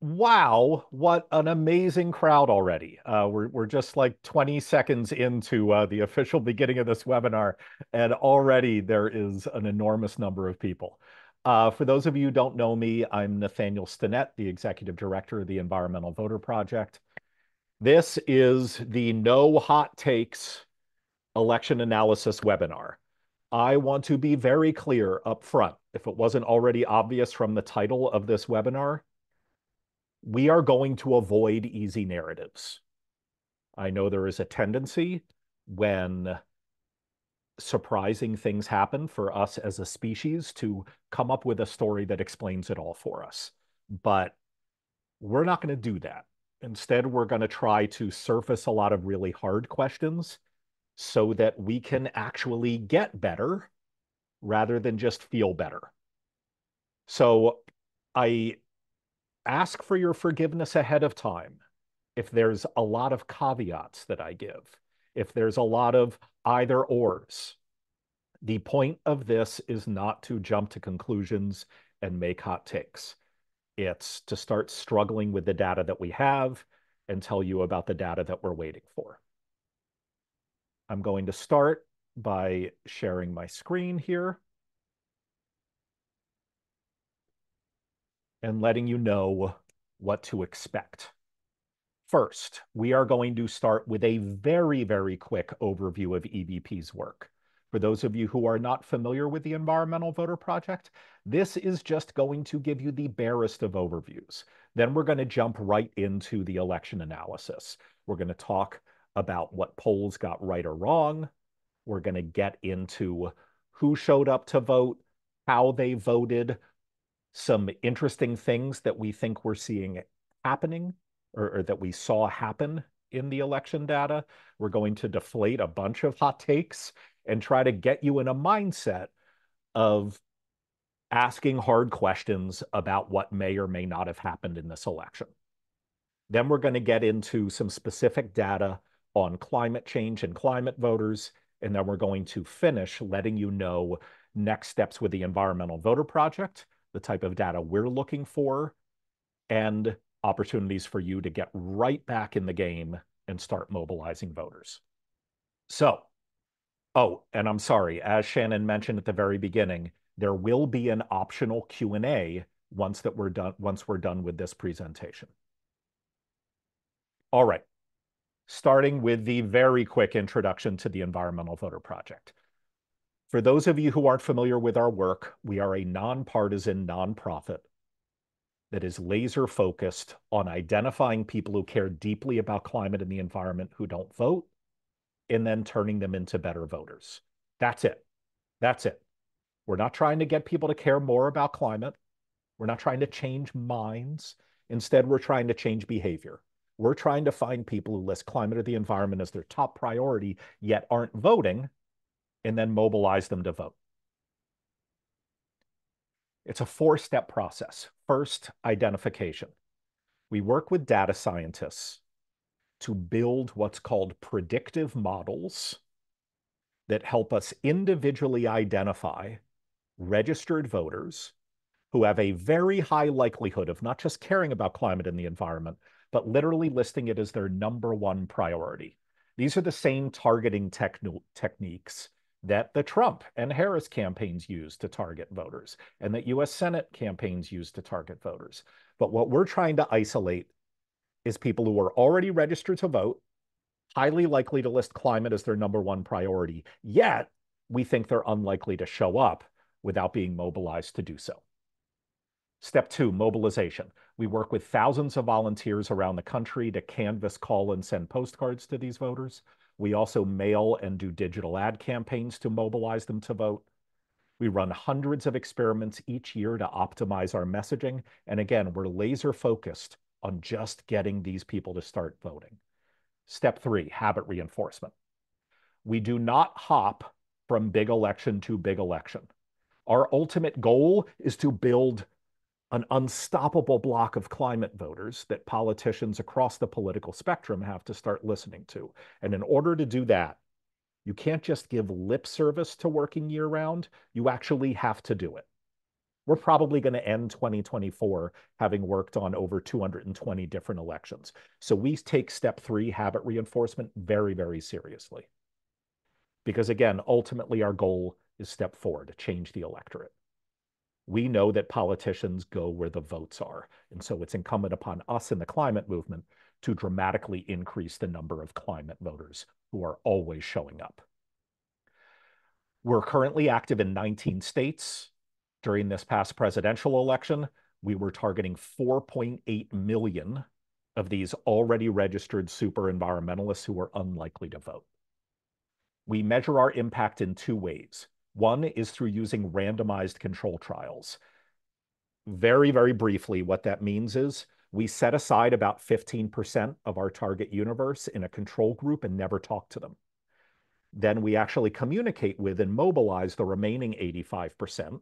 Wow, what an amazing crowd already. We're just like 20 seconds into the official beginning of this webinar, and already there is an enormous number of people. For those of you who don't know me, I'm Nathaniel Stinnett, the Executive Director of the Environmental Voter Project. This is the No Hot Takes election analysis webinar. I want to be very clear up front, if it wasn't already obvious from the title of this webinar, we are going to avoid easy narratives. I know there is a tendency when surprising things happen for us as a species to come up with a story that explains it all for us. But we're not going to do that. Instead, we're going to try to surface a lot of really hard questions so that we can actually get better rather than just feel better. So I ask for your forgiveness ahead of time if there's a lot of caveats that I give, if there's a lot of either ors. The point of this is not to jump to conclusions and make hot takes. It's to start struggling with the data that we have and tell you about the data that we're waiting for. I'm going to start by sharing my screen here and letting you know what to expect. First, we are going to start with a very, very quick overview of EVP's work. For those of you who are not familiar with the Environmental Voter Project, this is just going to give you the barest of overviews. Then we're going to jump right into the election analysis. We're going to talk about what polls got right or wrong. We're going to get into who showed up to vote, how they voted, some interesting things that we think we're seeing happening or that we saw happen in the election data. We're going to deflate a bunch of hot takes and try to get you in a mindset of asking hard questions about what may or may not have happened in this election. Then we're going to get into some specific data on climate change and climate voters. And then we're going to finish letting you know next steps with the Environmental Voter Project, the type of data we're looking for, and opportunities for you to get right back in the game and start mobilizing voters. So, oh, and I'm sorry, as Shannon mentioned at the very beginning, there will be an optional Q&A once we're done with this presentation. All right, starting with the very quick introduction to the Environmental Voter Project. For those of you who aren't familiar with our work, we are a nonpartisan nonprofit that is laser focused on identifying people who care deeply about climate and the environment who don't vote, and then turning them into better voters. That's it. That's it. We're not trying to get people to care more about climate. We're not trying to change minds. Instead, we're trying to change behavior. We're trying to find people who list climate or the environment as their top priority, yet aren't voting, and then mobilize them to vote. It's a four-step process. First, identification. We work with data scientists to build what's called predictive models that help us individually identify registered voters who have a very high likelihood of not just caring about climate and the environment, but literally listing it as their number one priority. These are the same targeting techniques that the Trump and Harris campaigns use to target voters and that US Senate campaigns use to target voters. But what we're trying to isolate is people who are already registered to vote, highly likely to list climate as their number one priority, yet we think they're unlikely to show up without being mobilized to do so. Step two, mobilization. We work with thousands of volunteers around the country to canvass, call, and send postcards to these voters. We also mail and do digital ad campaigns to mobilize them to vote. We run hundreds of experiments each year to optimize our messaging. And again, we're laser focused on just getting these people to start voting. Step three, habit reinforcement. We do not hop from big election to big election. Our ultimate goal is to build an unstoppable block of climate voters that politicians across the political spectrum have to start listening to. And in order to do that, you can't just give lip service to working year round. You actually have to do it. We're probably going to end 2024 having worked on over 220 different elections. So we take step 3, habit reinforcement, very, very seriously. Because again, ultimately our goal is step 4, to change the electorate. We know that politicians go where the votes are. And so it's incumbent upon us in the climate movement to dramatically increase the number of climate voters who are always showing up. We're currently active in 19 states. During this past presidential election, we were targeting 4.8 million of these already registered super environmentalists who were unlikely to vote. We measure our impact in 2 ways. One is through using randomized control trials. Very, very briefly, what that means is we set aside about 15% of our target universe in a control group and never talk to them. Then we actually communicate with and mobilize the remaining 85%.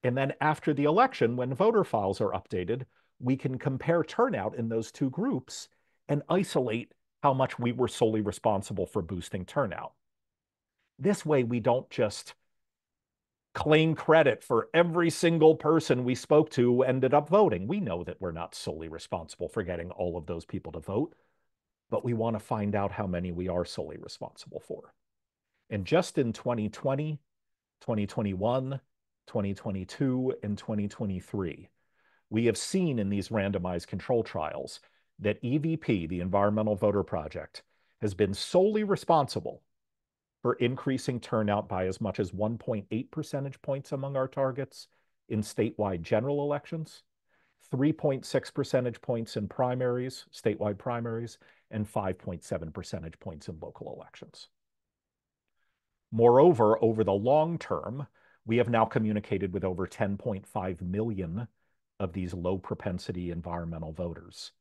And then after the election, when voter files are updated, we can compare turnout in those 2 groups and isolate how much we were solely responsible for boosting turnout. This way, we don't just claim credit for every single person we spoke to who ended up voting. We know that we're not solely responsible for getting all of those people to vote, but we want to find out how many we are solely responsible for. And just in 2020, 2021, 2022, and 2023, we have seen in these randomized control trials that EVP, the Environmental Voter Project, has been solely responsible for increasing turnout by as much as 1.8 percentage points among our targets in statewide general elections, 3.6 percentage points in primaries, statewide primaries, and 5.7 percentage points in local elections. Moreover, over the long term, we have now communicated with over 10.5 million of these low propensity environmental voters.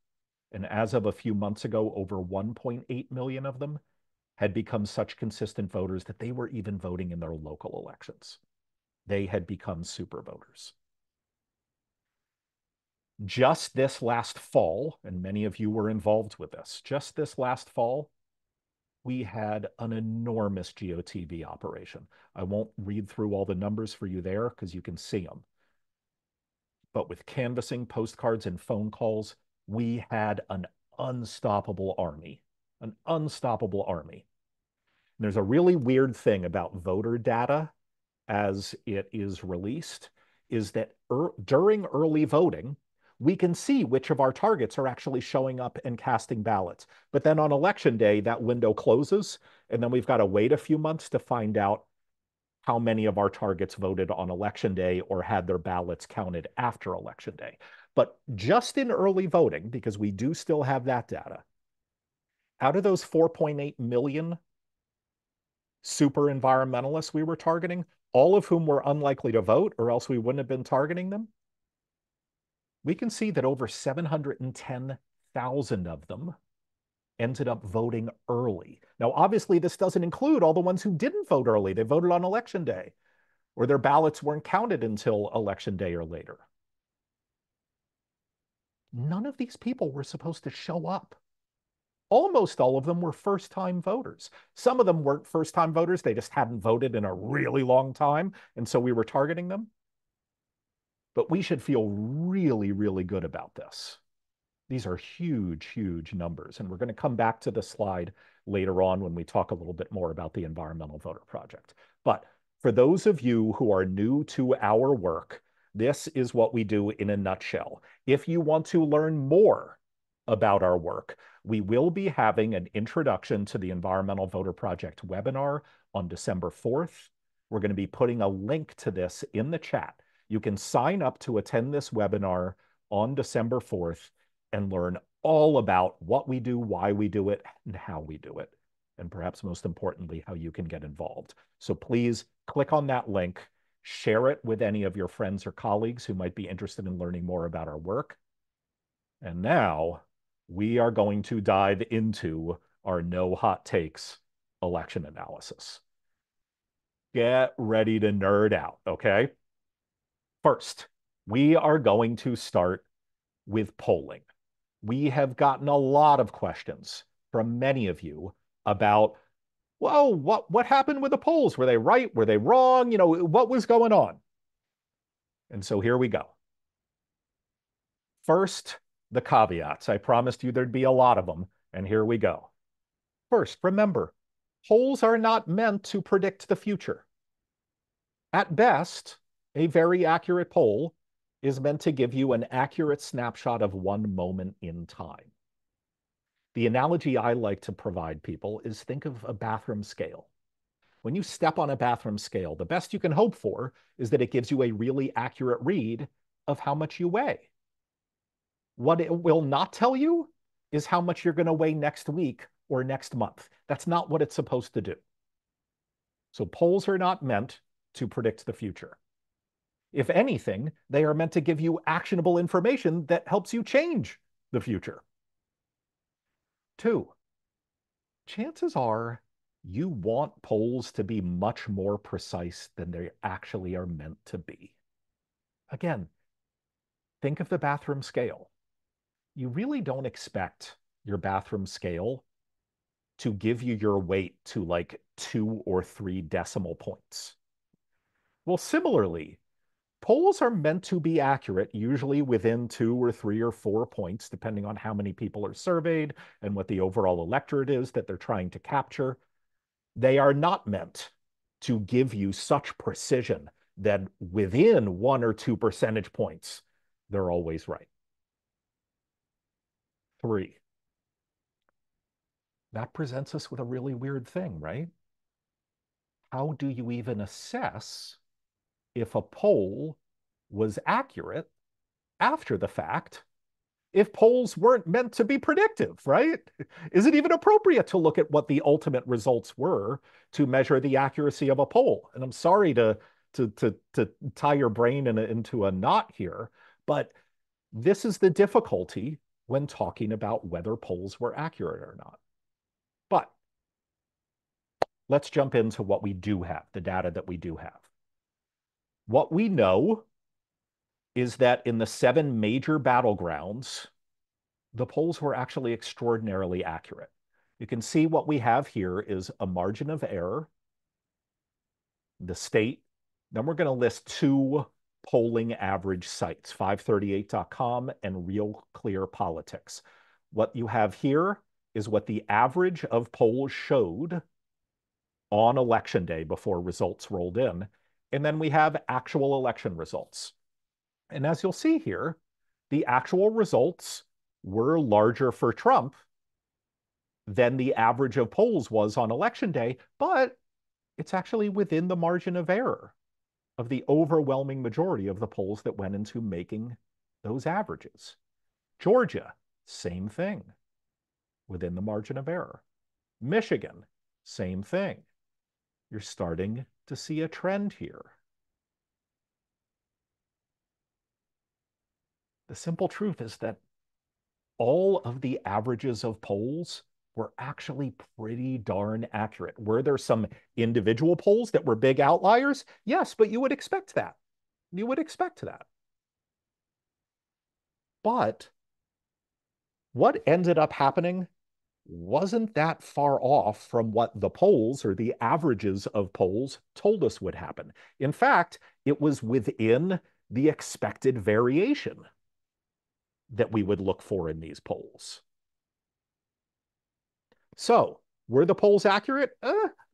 And as of a few months ago, over 1.8 million of them had become such consistent voters that they were even voting in their local elections. They had become super voters. Just this last fall, and many of you were involved with this, just this last fall, we had an enormous GOTV operation. I won't read through all the numbers for you there because you can see them. But with canvassing, postcards, and phone calls, we had an unstoppable army, an unstoppable army. And there's a really weird thing about voter data as it is released, is that during early voting, we can see which of our targets are actually showing up and casting ballots. But then on election day, that window closes, and then we've got to wait a few months to find out how many of our targets voted on election day or had their ballots counted after election day. But just in early voting, because we do still have that data, out of those 4.8 million super environmentalists we were targeting, all of whom were unlikely to vote, or else we wouldn't have been targeting them, we can see that over 710,000 of them ended up voting early. Now, obviously, this doesn't include all the ones who didn't vote early. They voted on election day, or their ballots weren't counted until election day or later. None of these people were supposed to show up. Almost all of them were first-time voters. Some of them weren't first-time voters. They just hadn't voted in a really long time, and so we were targeting them. But we should feel really, really good about this. These are huge, huge numbers, and we're going to come back to the slide later on when we talk a little bit more about the Environmental Voter Project. But for those of you who are new to our work, this is what we do in a nutshell. If you want to learn more about our work, we will be having an Introduction to the Environmental Voter Project webinar on December 4th. We're going to be putting a link to this in the chat. You can sign up to attend this webinar on December 4th and learn all about what we do, why we do it, and how we do it. And perhaps most importantly, how you can get involved. So please click on that link, share it with any of your friends or colleagues who might be interested in learning more about our work. And now we are going to dive into our no hot takes election analysis. Get ready to nerd out, okay? First, we are going to start with polling. We have gotten a lot of questions from many of you about, well, what happened with the polls? Were they right? Were they wrong? You know, what was going on? And so here we go. First, the caveats. I promised you there'd be a lot of them, and here we go. First, remember, polls are not meant to predict the future. At best, a very accurate poll is meant to give you an accurate snapshot of one moment in time. The analogy I like to provide people is think of a bathroom scale. When you step on a bathroom scale, the best you can hope for is that it gives you a really accurate read of how much you weigh. What it will not tell you is how much you're going to weigh next week or next month. That's not what it's supposed to do. So polls are not meant to predict the future. If anything, they are meant to give you actionable information that helps you change the future. Two, chances are you want polls to be much more precise than they actually are meant to be. Again, think of the bathroom scale. You really don't expect your bathroom scale to give you your weight to like 2 or 3 decimal points. Well, similarly, polls are meant to be accurate, usually within 2 or 3 or 4 points, depending on how many people are surveyed and what the overall electorate is that they're trying to capture. They are not meant to give you such precision that within 1 or 2 percentage points, they're always right. 3, that presents us with a really weird thing, right? How do you even assess if a poll was accurate after the fact if polls weren't meant to be predictive, right? Is it even appropriate to look at what the ultimate results were to measure the accuracy of a poll? And I'm sorry to tie your brain into a knot here, but this is the difficulty when talking about whether polls were accurate or not. But let's jump into what we do have, the data that we do have. What we know is that in the 7 major battlegrounds, the polls were actually extraordinarily accurate. You can see what we have here is a margin of error, the state. Then we're going to list 2 polling average sites, 538.com and Real Clear Politics. What you have here is what the average of polls showed on election day before results rolled in. And then we have actual election results. And as you'll see here, the actual results were larger for Trump than the average of polls was on election day, but it's actually within the margin of error of the overwhelming majority of the polls that went into making those averages. Georgia, same thing, within the margin of error. Michigan, same thing. You're starting to see a trend here. The simple truth is that all of the averages of polls were actually pretty darn accurate. Were there some individual polls that were big outliers? Yes, but you would expect that. You would expect that. But what ended up happening wasn't that far off from what the polls or the averages of polls told us would happen. In fact, it was within the expected variation that we would look for in these polls. So, were the polls accurate?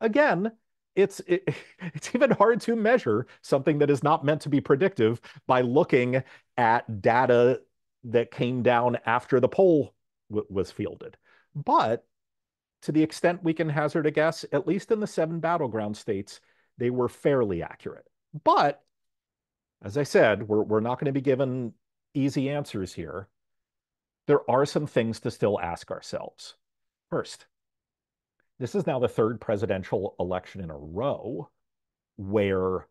Again, it's even hard to measure something that is not meant to be predictive by looking at data that came down after the poll was fielded. But to the extent we can hazard a guess, at least in the 7 battleground states, they were fairly accurate. But as I said, we're not going to be given easy answers here. There are some things to still ask ourselves. First, this is now the 3rd presidential election in a row where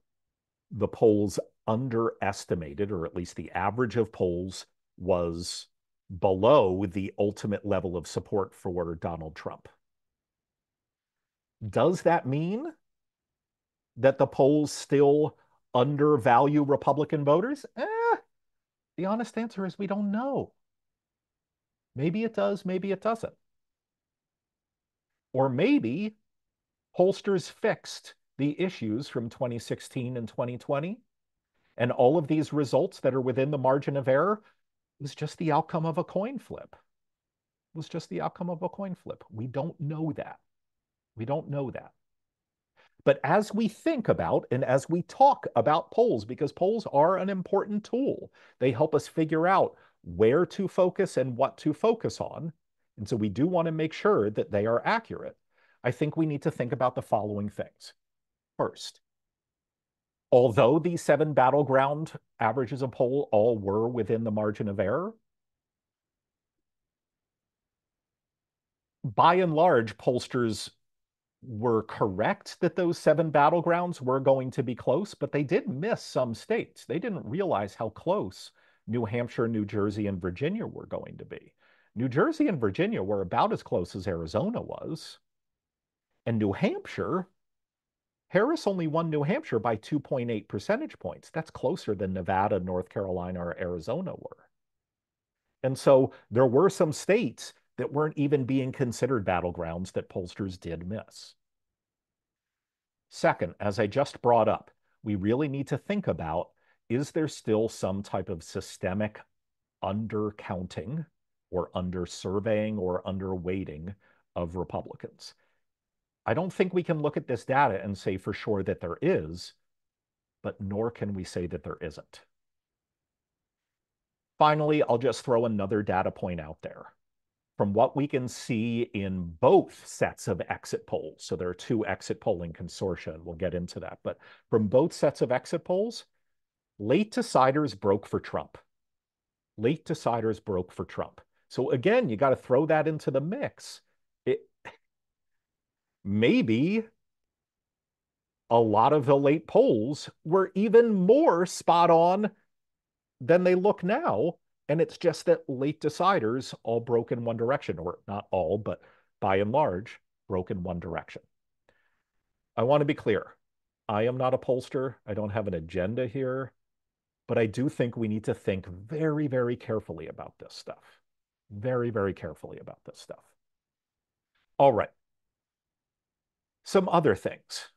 the polls underestimated, or at least the average of polls was below the ultimate level of support for Donald Trump. Does that mean that the polls still undervalue Republican voters? The honest answer is we don't know. Maybe it does, maybe it doesn't. Or maybe pollsters fixed the issues from 2016 and 2020, And all of these results that are within the margin of error was just the outcome of a coin flip. It was just the outcome of a coin flip. We don't know that. We don't know that. But as we think about and as we talk about polls, because polls are an important tool, they help us figure out where to focus and what to focus on. And so we do want to make sure that they are accurate. I think we need to think about the following things. First, although these 7 battleground averages of poll all were within the margin of error, by and large, pollsters were correct that those 7 battlegrounds were going to be close, but they did miss some states. They didn't realize how close New Hampshire, New Jersey, and Virginia were going to be. New Jersey and Virginia were about as close as Arizona was. And New Hampshire, Harris only won New Hampshire by 2.8 percentage points. That's closer than Nevada, North Carolina, or Arizona were. And so there were some states that weren't even being considered battlegrounds that pollsters did miss. Second, as I just brought up, we really need to think about, is there still some type of systemic undercounting or under-surveying or underweighting of Republicans? I don't think we can look at this data and say for sure that there is, but nor can we say that there isn't. Finally, I'll just throw another data point out there. From what we can see in both sets of exit polls, so there are 2 exit polling consortia, and we'll get into that, but from both sets of exit polls, late deciders broke for Trump. Late deciders broke for Trump. So again, you got to throw that into the mix. Maybe a lot of the late polls were even more spot on than they look now. And it's just that late deciders all broke in one direction, or not all, but by and large, broke in one direction. I want to be clear. I am not a pollster. I don't have an agenda here, but I do think we need to think very, very carefully about this stuff. Very, very carefully about this stuff. All right. Some other things.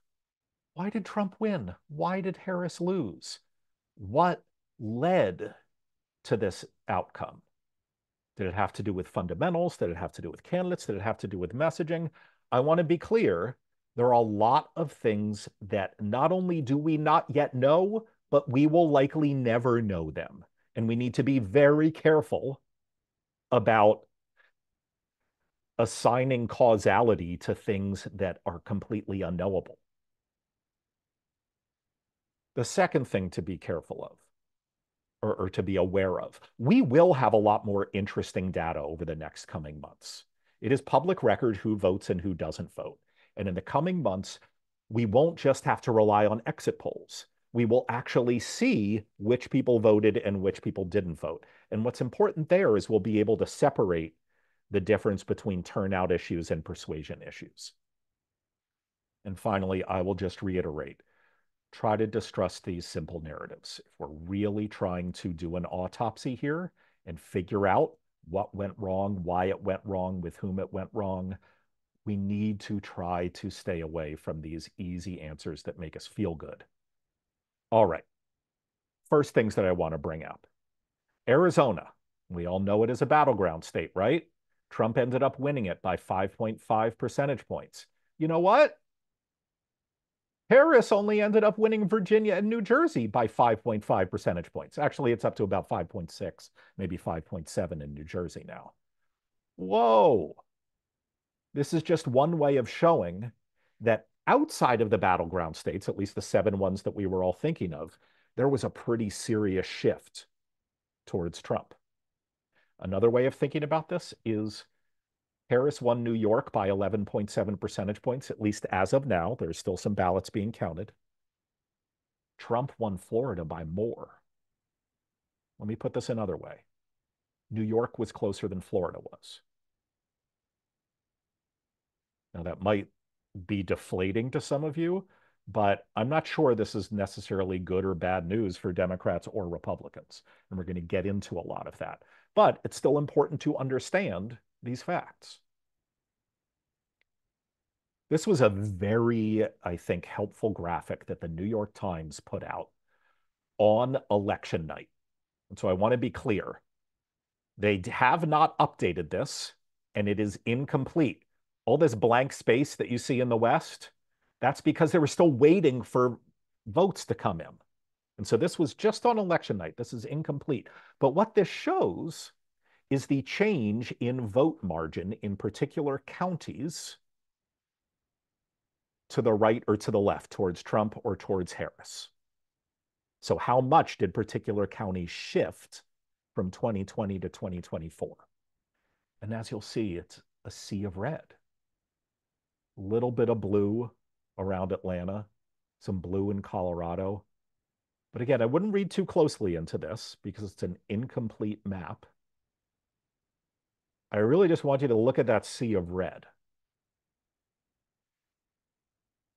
Why did Trump win? Why did Harris lose? What led to this outcome? Did it have to do with fundamentals? Did it have to do with candidates? Did it have to do with messaging? I want to be clear. There are a lot of things that not only do we not yet know, but we will likely never know them. And we need to be very careful about assigning causality to things that are completely unknowable. The second thing to be careful of, or to be aware of, we will have a lot more interesting data over the next coming months. It is public record who votes and who doesn't vote. And in the coming months, we won't just have to rely on exit polls. We will actually see which people voted and which people didn't vote. And what's important there is we'll be able to separate the difference between turnout issues and persuasion issues. And finally, I will just reiterate, try to distrust these simple narratives. If we're really trying to do an autopsy here and figure out what went wrong, why it went wrong, with whom it went wrong, we need to try to stay away from these easy answers that make us feel good. All right. First things that I want to bring up. Arizona. We all know it as a battleground state, right? Trump ended up winning it by 5.5 percentage points. You know what? Harris only ended up winning Virginia and New Jersey by 5.5 percentage points. Actually, it's up to about 5.6, maybe 5.7 in New Jersey now. Whoa. This is just one way of showing that outside of the battleground states, at least the 7 ones that we were all thinking of, there was a pretty serious shift towards Trump. Another way of thinking about this is Harris won New York by 11.7 percentage points, at least as of now. There's still some ballots being counted. Trump won Florida by more. Let me put this another way. New York was closer than Florida was. Now, that might be deflating to some of you, but I'm not sure this is necessarily good or bad news for Democrats or Republicans. And we're going to get into a lot of that. But it's still important to understand these facts. This was a very, I think, helpful graphic that the New York Times put out on election night. And so I want to be clear. They have not updated this, and it is incomplete. All this blank space that you see in the West, that's because they were still waiting for votes to come in. And so this was just on election night. This is incomplete. But what this shows is the change in vote margin in particular counties to the right or to the left, towards Trump or towards Harris. So how much did particular counties shift from 2020 to 2024? And as you'll see, it's a sea of red. A little bit of blue around Atlanta, some blue in Colorado. But again, I wouldn't read too closely into this because it's an incomplete map. I really just want you to look at that sea of red.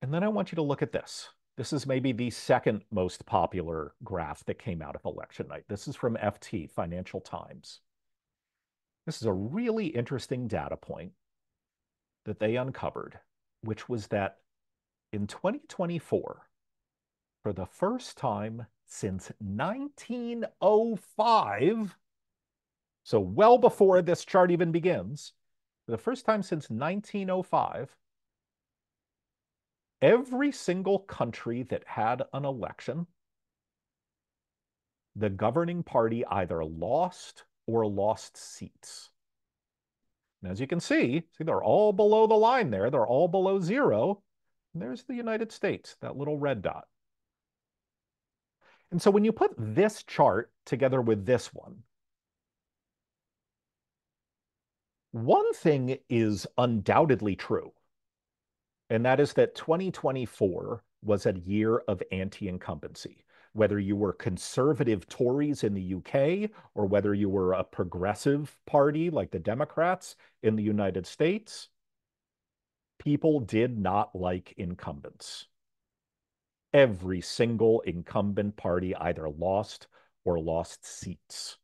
And then I want you to look at this. This is maybe the second most popular graph that came out of election night. This is from FT, Financial Times. This is a really interesting data point that they uncovered, which was that in 2024, for the first time since 1905, so well before this chart even begins, for the first time since 1905, every single country that had an election, the governing party either lost or lost seats. And as you can see, they're all below the line there. They're all below zero. And there's the United States, that little red dot. And so when you put this chart together with this one thing is undoubtedly true, and that is that 2024 was a year of anti-incumbency. Whether you were conservative Tories in the UK or whether you were a progressive party like the Democrats in the United States, people did not like incumbents. Every single incumbent party either lost or lost seats.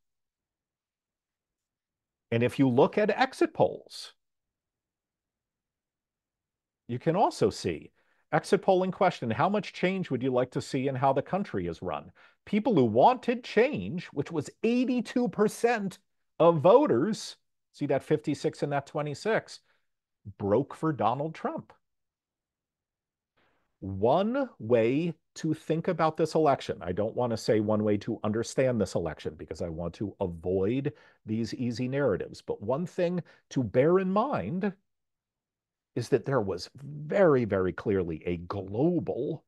And if you look at exit polls, you can also see exit polling question, how much change would you like to see in how the country is run? People who wanted change, which was 82% of voters, see that 56 and that 26, broke for Donald Trump. One way to think about this election, I don't want to say one way to understand this election because I want to avoid these easy narratives, but one thing to bear in mind is that there was very, very clearly a global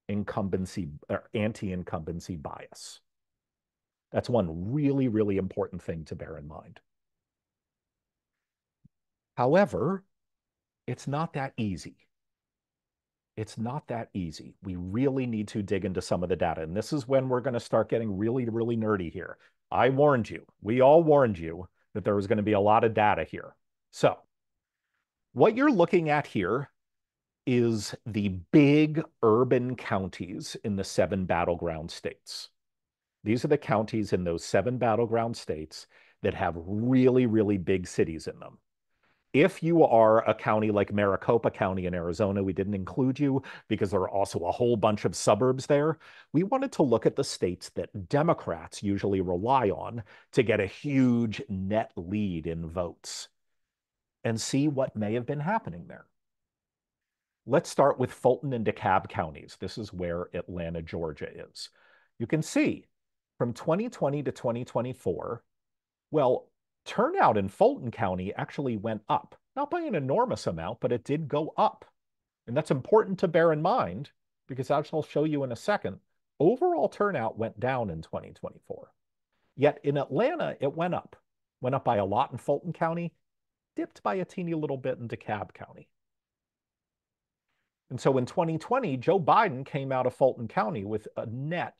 incumbency or anti-incumbency bias. That's one really, really important thing to bear in mind. However, it's not that easy. It's not that easy. We really need to dig into some of the data. And this is when we're going to start getting really, really nerdy here. I warned you. We all warned you that there was going to be a lot of data here. So what you're looking at here is the big urban counties in the 7 battleground states. These are the counties in those 7 battleground states that have really, really big cities in them. If you are a county like Maricopa County in Arizona, we didn't include you because there are also a whole bunch of suburbs there. We wanted to look at the states that Democrats usually rely on to get a huge net lead in votes and see what may have been happening there. Let's start with Fulton and DeKalb counties. This is where Atlanta, Georgia is. You can see from 2020 to 2024, well, turnout in Fulton County actually went up. Not by an enormous amount, but it did go up. And that's important to bear in mind because as I'll show you in a second, overall turnout went down in 2024. Yet in Atlanta, it went up. Went up by a lot in Fulton County, dipped by a teeny little bit in DeKalb County. And so in 2020, Joe Biden came out of Fulton County with a net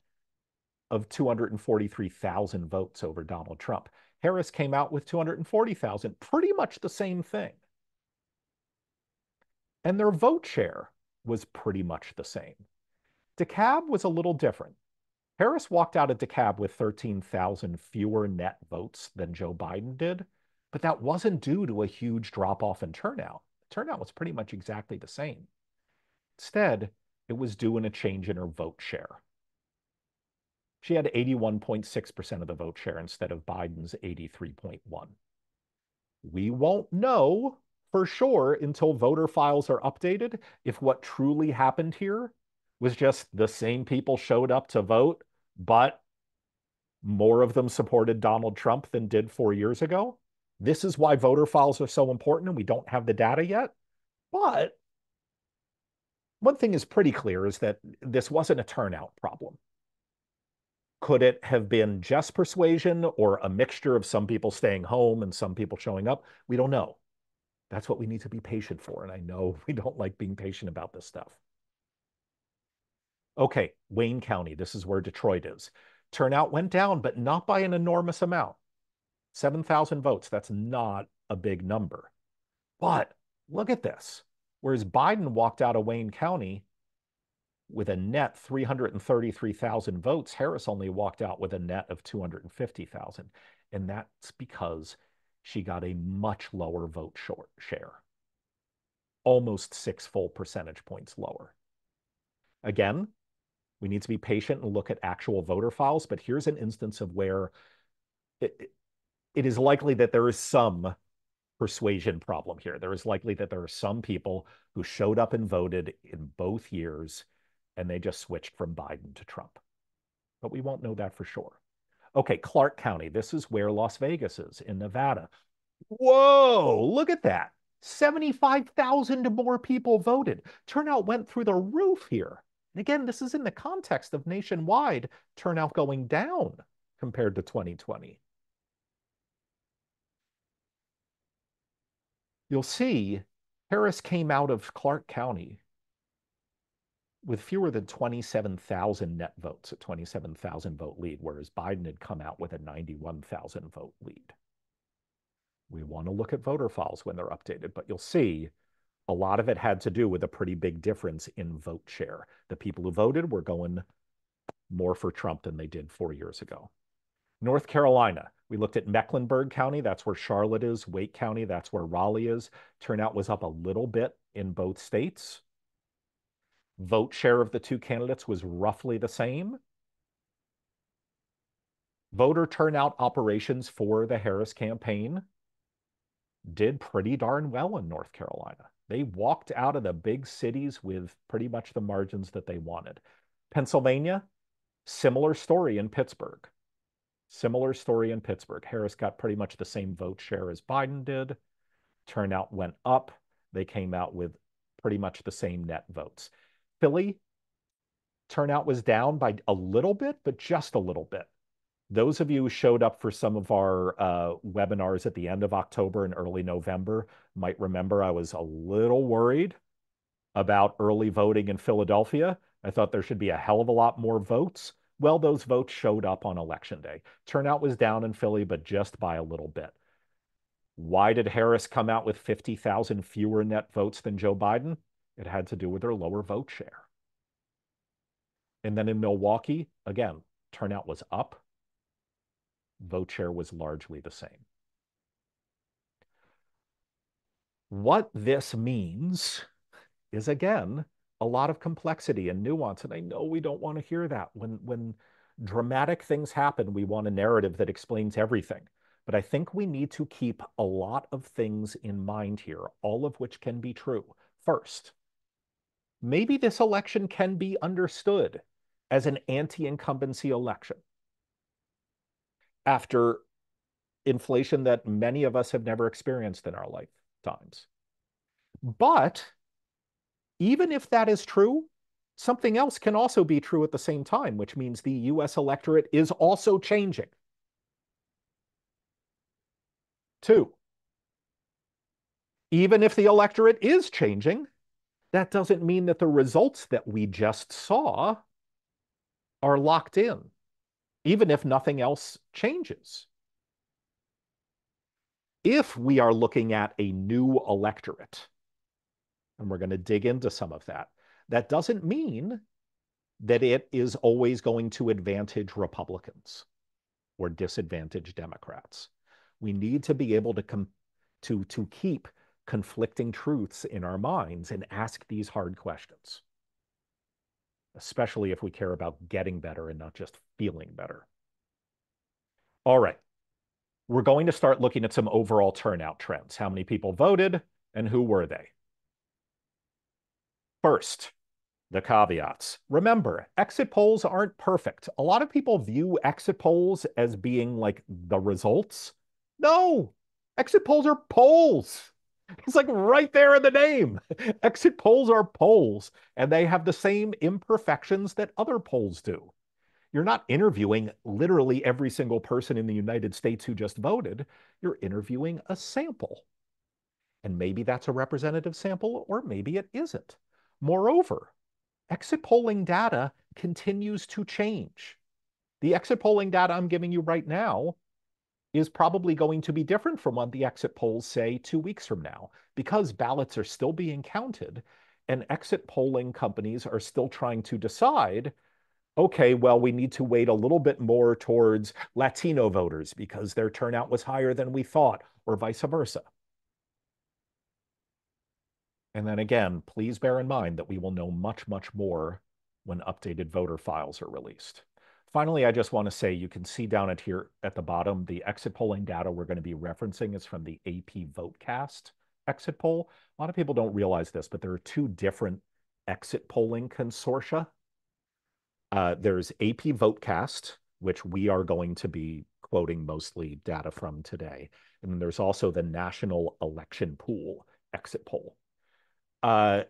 of 243,000 votes over Donald Trump. Harris came out with 240,000, pretty much the same thing. And their vote share was pretty much the same. DeKalb was a little different. Harris walked out of DeKalb with 13,000 fewer net votes than Joe Biden did, but that wasn't due to a huge drop-off in turnout. Turnout was pretty much exactly the same. Instead, it was due in a change in her vote share. She had 81.6% of the vote share instead of Biden's 83.1. We won't know for sure until voter files are updated if what truly happened here was just the same people showed up to vote, but more of them supported Donald Trump than did 4 years ago. This is why voter files are so important, and we don't have the data yet. But one thing is pretty clear is that this wasn't a turnout problem. Could it have been just persuasion or a mixture of some people staying home and some people showing up? We don't know. That's what we need to be patient for. And I know we don't like being patient about this stuff. Okay, Wayne County, this is where Detroit is. Turnout went down, but not by an enormous amount. 7,000 votes, that's not a big number. But look at this. Whereas Biden walked out of Wayne County with a net 333,000 votes, Harris only walked out with a net of 250,000. And that's because she got a much lower vote share, almost 6 full percentage points lower. Again, we need to be patient and look at actual voter files, but here's an instance of where it is likely that there is some persuasion problem here. There is likely that there are some people who showed up and voted in both years and they just switched from Biden to Trump. But we won't know that for sure. Okay, Clark County. This is where Las Vegas is in Nevada. Whoa, look at that. 75,000 more people voted. Turnout went through the roof here. And again, this is in the context of nationwide turnout going down compared to 2020. You'll see Harris came out of Clark County with fewer than 27,000 net votes, a 27,000 vote lead, whereas Biden had come out with a 91,000 vote lead. We want to look at voter files when they're updated, but you'll see a lot of it had to do with a pretty big difference in vote share. The people who voted were going more for Trump than they did 4 years ago. North Carolina, we looked at Mecklenburg County. That's where Charlotte is. Wake County, that's where Raleigh is. Turnout was up a little bit in both states. Vote share of the two candidates was roughly the same. Voter turnout operations for the Harris campaign did pretty darn well in North Carolina. They walked out of the big cities with pretty much the margins that they wanted. Pennsylvania, similar story in Pittsburgh. Similar story in Pittsburgh. Harris got pretty much the same vote share as Biden did. Turnout went up. They came out with pretty much the same net votes. Philly, turnout was down by a little bit, but just a little bit. Those of you who showed up for some of our webinars at the end of October and early November might remember I was a little worried about early voting in Philadelphia. I thought there should be a hell of a lot more votes. Well, those votes showed up on election day. Turnout was down in Philly, but just by a little bit. Why did Harris come out with 50,000 fewer net votes than Joe Biden? It had to do with her lower vote share. And then in Milwaukee, again, turnout was up. Vote share was largely the same. What this means is, again, a lot of complexity and nuance. And I know we don't want to hear that. When dramatic things happen, we want a narrative that explains everything. But I think we need to keep a lot of things in mind here, all of which can be true. First, maybe this election can be understood as an anti-incumbency election after inflation that many of us have never experienced in our lifetimes. But even if that is true, something else can also be true at the same time, which means the US electorate is also changing. Two, even if the electorate is changing, that doesn't mean that the results that we just saw are locked in, even if nothing else changes. If we are looking at a new electorate, and we're going to dig into some of that, that doesn't mean that it is always going to advantage Republicans or disadvantage Democrats. We need to be able to keep conflicting truths in our minds and ask these hard questions. especially if we care about getting better and not just feeling better. All right, we're going to start looking at some overall turnout trends. How many people voted and who were they? First, the caveats. Remember, exit polls aren't perfect. A lot of people view exit polls as being like the results. No, exit polls are polls. It's like right there in the name. Exit polls are polls, and they have the same imperfections that other polls do. You're not interviewing literally every single person in the United States who just voted. You're interviewing a sample. And maybe that's a representative sample, or maybe it isn't. Moreover, exit polling data continues to change. The exit polling data I'm giving you right now is probably going to be different from what the exit polls say 2 weeks from now, because ballots are still being counted and exit polling companies are still trying to decide, okay, well, we need to wait a little bit more towards Latino voters because their turnout was higher than we thought, or vice versa. And then again, please bear in mind that we will know much, much more when updated voter files are released. Finally, I just want to say you can see down at here at the bottom, the exit polling data we're going to be referencing is from the AP Votecast exit poll. A lot of people don't realize this, but there are two different exit polling consortia. There's AP Votecast, which we are going to be quoting mostly data from today. And then there's also the National Election Pool exit poll. Uh,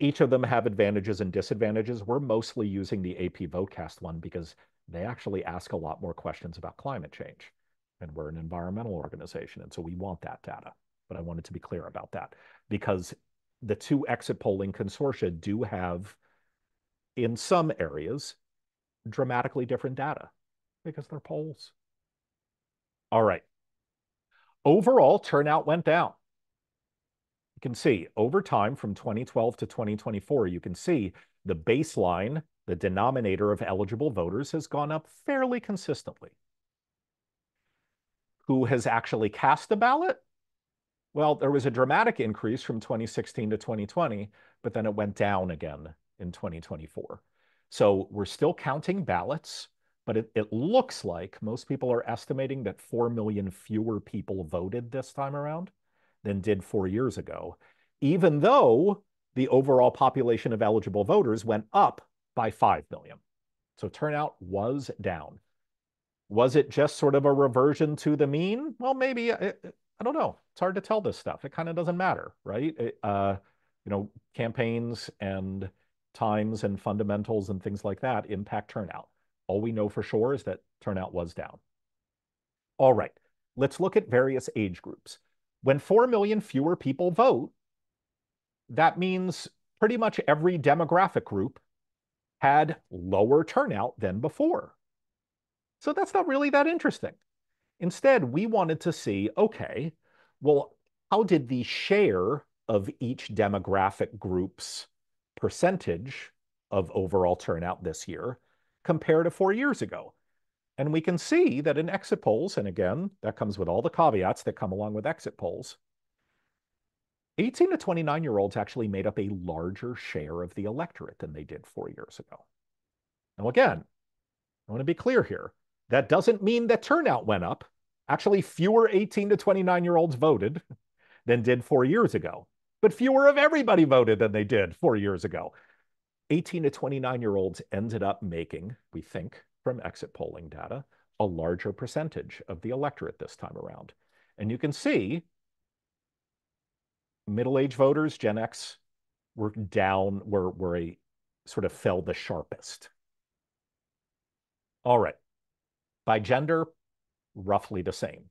each of them have advantages and disadvantages. We're mostly using the AP Votecast one because they actually ask a lot more questions about climate change. And we're an environmental organization, and so we want that data. But I wanted to be clear about that because the two exit polling consortia do have, in some areas, dramatically different data because they're polls. All right. Overall, turnout went down. You can see over time from 2012 to 2024, you can see the baseline, the denominator of eligible voters has gone up fairly consistently. Who has actually cast a ballot? Well, there was a dramatic increase from 2016 to 2020, but then it went down again in 2024. So we're still counting ballots, but it looks like most people are estimating that 4 million fewer people voted this time around than did 4 years ago, even though the overall population of eligible voters went up by 5 million. So turnout was down. Was it just sort of a reversion to the mean? Well, maybe. I don't know. It's hard to tell this stuff. It kind of doesn't matter, right? Campaigns and times and fundamentals and things like that impact turnout. All we know for sure is that turnout was down. All right, let's look at various age groups. When 4 million fewer people vote, that means pretty much every demographic group had lower turnout than before. So that's not really that interesting. Instead, we wanted to see, okay, well, how did the share of each demographic group's percentage of overall turnout this year compare to 4 years ago? And we can see that in exit polls, and again, that comes with all the caveats that come along with exit polls, 18 to 29-year-olds actually made up a larger share of the electorate than they did 4 years ago. Now, again, I want to be clear here. That doesn't mean that turnout went up. Actually, fewer 18 to 29-year-olds voted than did 4 years ago, but fewer of everybody voted than they did 4 years ago. 18 to 29-year-olds ended up making, we think, from exit polling data, a larger percentage of the electorate this time around. And you can see middle-aged voters, Gen X, were down, were a sort of fell the sharpest. All right. By gender, roughly the same.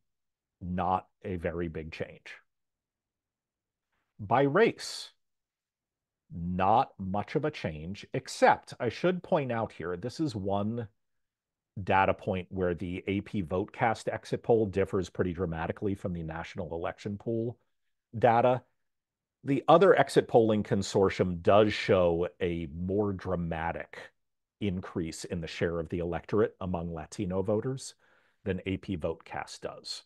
Not a very big change. By race, not much of a change, except I should point out here, this is one data point where the AP Votecast exit poll differs pretty dramatically from the National Election Pool data. The other exit polling consortium does show a more dramatic increase in the share of the electorate among Latino voters than AP Votecast does.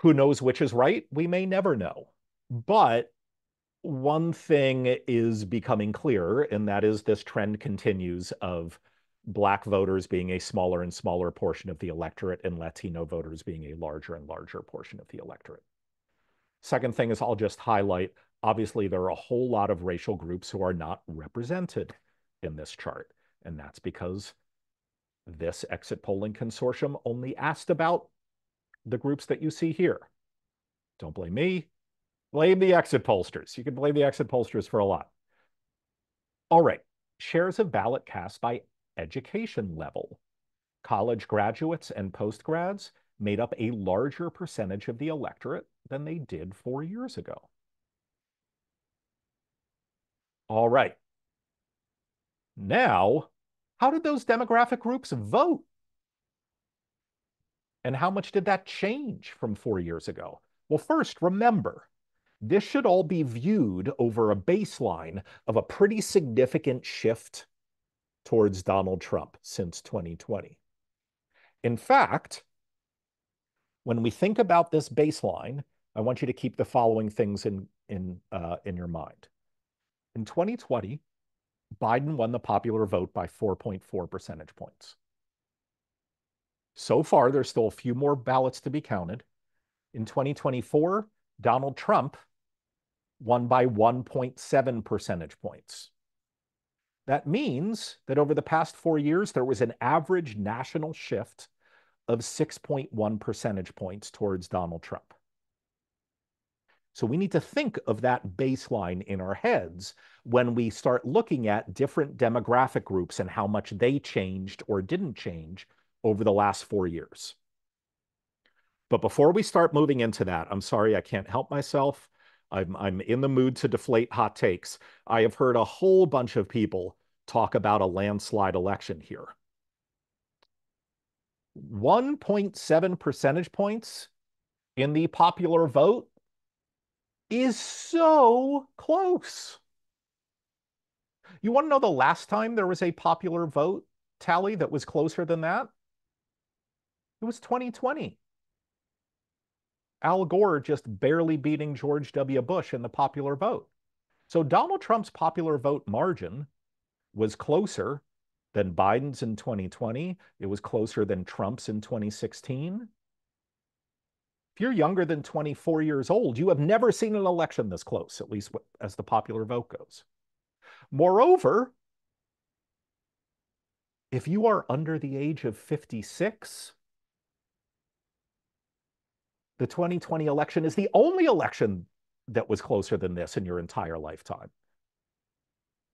Who knows which is right? We may never know. But One thing is becoming clearer, and that is this trend continues of Black voters being a smaller and smaller portion of the electorate and Latino voters being a larger and larger portion of the electorate. Second thing is I'll just highlight, obviously, there are a whole lot of racial groups who are not represented in this chart. And that's because this exit polling consortium only asked about the groups that you see here. Don't blame me. Blame the exit pollsters. You can blame the exit pollsters for a lot. All right. Shares of ballot cast by education level. College graduates and postgrads made up a larger percentage of the electorate than they did 4 years ago. All right. Now, how did those demographic groups vote? And how much did that change from 4 years ago? Well, first, remember, this should all be viewed over a baseline of a pretty significant shift towards Donald Trump since 2020. In fact, when we think about this baseline, I want you to keep the following things in your mind. In 2020, Biden won the popular vote by 4.4 percentage points. So far, there's still a few more ballots to be counted. In 2024, Donald Trump won by 1.7 percentage points. That means that over the past 4 years, there was an average national shift of 6.1 percentage points towards Donald Trump. So we need to think of that baseline in our heads when we start looking at different demographic groups and how much they changed or didn't change over the last 4 years. But before we start moving into that, I'm sorry, I can't help myself. I'm in the mood to deflate hot takes. I have heard a whole bunch of people talk about a landslide election here. 1.7 percentage points in the popular vote is so close. You want to know the last time there was a popular vote tally that was closer than that? It was 2020. Al Gore just barely beating George W. Bush in the popular vote. So Donald Trump's popular vote margin was closer than Biden's in 2020. It was closer than Trump's in 2016. If you're younger than 24 years old, you have never seen an election this close, at least as the popular vote goes. Moreover, if you are under the age of 56, the 2020 election is the only election that was closer than this in your entire lifetime.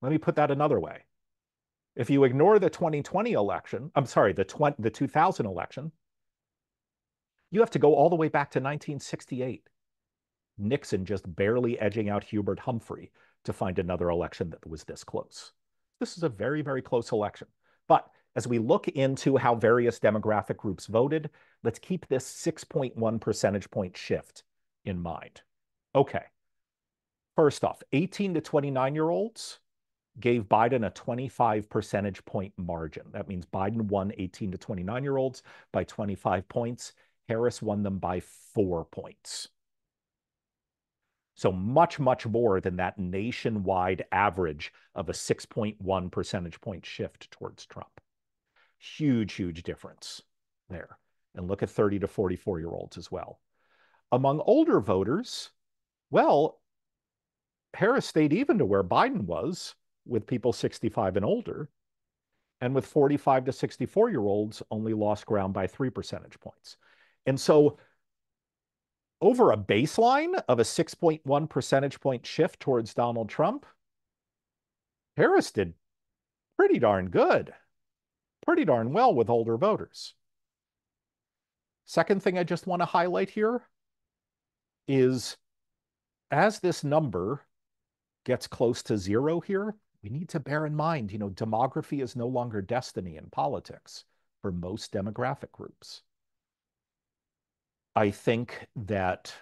Let me put that another way. If you ignore the 2020 election, I'm sorry, the 2000 election, you have to go all the way back to 1968. Nixon just barely edging out Hubert Humphrey to find another election that was this close. This is a very, very close election. But as we look into how various demographic groups voted, let's keep this 6.1 percentage point shift in mind. Okay. First off, 18 to 29-year-olds gave Biden a 25 percentage point margin. That means Biden won 18 to 29-year-olds by 25 points. Harris won them by 4 points. So much, much more than that nationwide average of a 6.1 percentage point shift towards Trump. Huge, huge difference there. And look at 30 to 44-year-olds as well. Among older voters, well, Harris stayed even to where Biden was with people 65 and older. And with 45 to 64-year-olds, only lost ground by 3 percentage points. And so over a baseline of a 6.1 percentage point shift towards Donald Trump, Harris did pretty darn good, pretty darn well with older voters. Second thing I just want to highlight here is as this number gets close to zero here, we need to bear in mind, demography is no longer destiny in politics for most demographic groups. I think that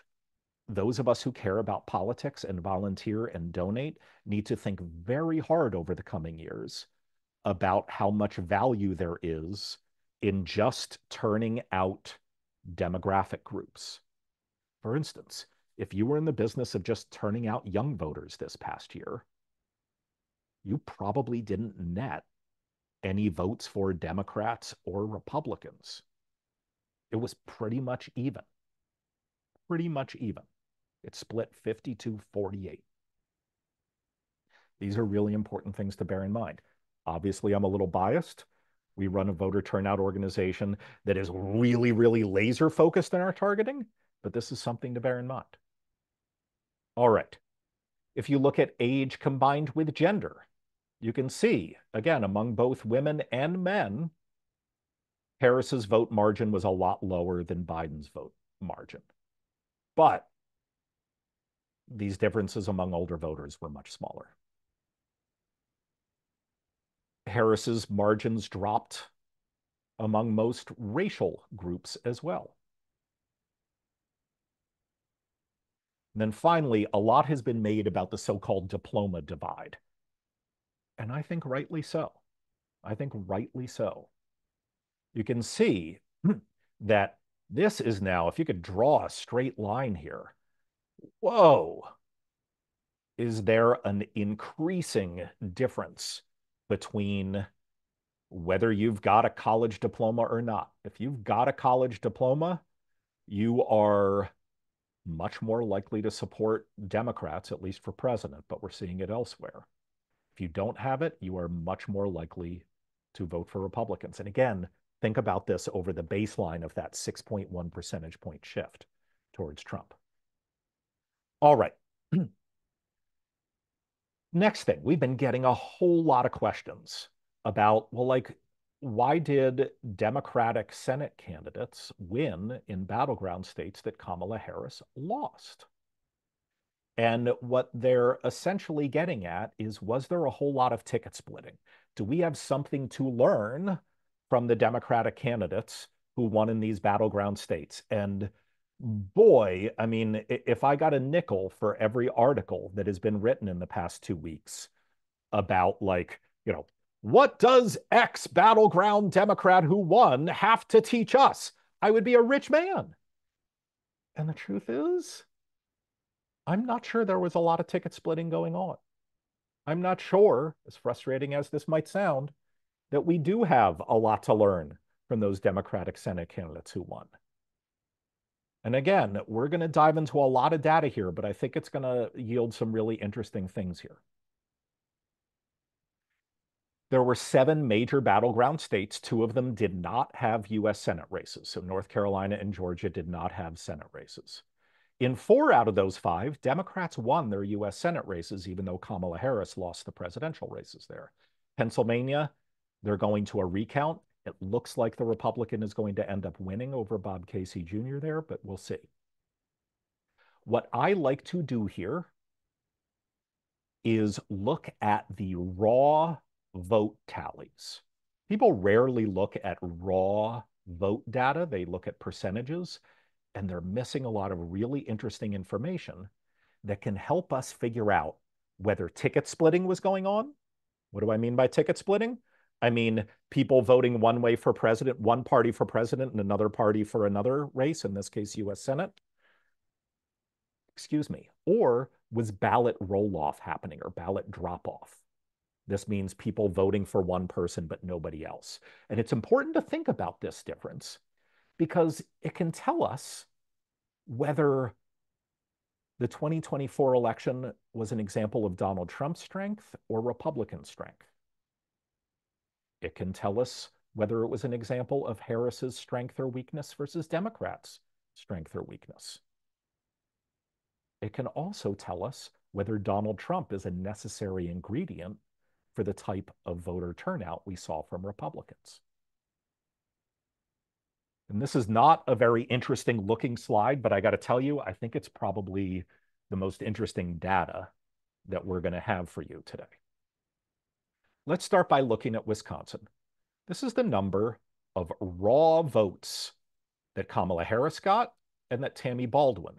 those of us who care about politics and volunteer and donate need to think very hard over the coming years about how much value there is in just turning out demographic groups. For instance, if you were in the business of just turning out young voters this past year, you probably didn't net any votes for Democrats or Republicans. It was pretty much even, pretty much even. It split 52-48. These are really important things to bear in mind. Obviously, I'm a little biased. We run a voter turnout organization that is really, really laser focused in our targeting, but this is something to bear in mind. All right. If you look at age combined with gender, you can see, again, among both women and men, Harris's vote margin was a lot lower than Biden's vote margin. But these differences among older voters were much smaller. Harris's margins dropped among most racial groups as well. And then finally, a lot has been made about the so-called diploma divide. And I think rightly so. I think rightly so. You can see that this is now, if you could draw a straight line here, whoa, is there an increasing difference between whether you've got a college diploma or not? If you've got a college diploma, you are much more likely to support Democrats, at least for president, but we're seeing it elsewhere. If you don't have it, you are much more likely to vote for Republicans. And again, think about this over the baseline of that 6.1 percentage point shift towards Trump. All right. Next thing, we've been getting a whole lot of questions about, well, like, why did Democratic Senate candidates win in battleground states that Kamala Harris lost? And what they're essentially getting at is, was there a whole lot of ticket splitting? Do we have something to learn from the Democratic candidates who won in these battleground states? And boy, I mean, if I got a nickel for every article that has been written in the past 2 weeks about, like, what does X battleground Democrat who won have to teach us? I would be a rich man. And the truth is, I'm not sure there was a lot of ticket splitting going on. I'm not sure, as frustrating as this might sound, that we do have a lot to learn from those Democratic Senate candidates who won. And again, we're going to dive into a lot of data here, but I think it's going to yield some really interesting things here. There were 7 major battleground states. 2 of them did not have U.S. Senate races. So North Carolina and Georgia did not have Senate races. In 4 out of those 5, Democrats won their U.S. Senate races, even though Kamala Harris lost the presidential races there. Pennsylvania, they're going to a recount. It looks like the Republican is going to end up winning over Bob Casey Jr. there, but we'll see. What I like to do here is look at the raw vote tallies. People rarely look at raw vote data. They look at percentages, and they're missing a lot of really interesting information that can help us figure out whether ticket splitting was going on. What do I mean by ticket splitting? I mean people voting one way for president, one party for president, and another party for another race, in this case, U.S. Senate. Excuse me. Or was ballot roll-off happening, or ballot drop-off? This means people voting for one person but nobody else. And it's important to think about this difference because it can tell us whether the 2024 election was an example of Donald Trump's strength or Republican strength. It can tell us whether it was an example of Harris's strength or weakness versus Democrats' strength or weakness. It can also tell us whether Donald Trump is a necessary ingredient for the type of voter turnout we saw from Republicans. And this is not a very interesting looking slide, but I got to tell you, I think it's probably the most interesting data that we're going to have for you today. Let's start by looking at Wisconsin. This is the number of raw votes that Kamala Harris got and that Tammy Baldwin,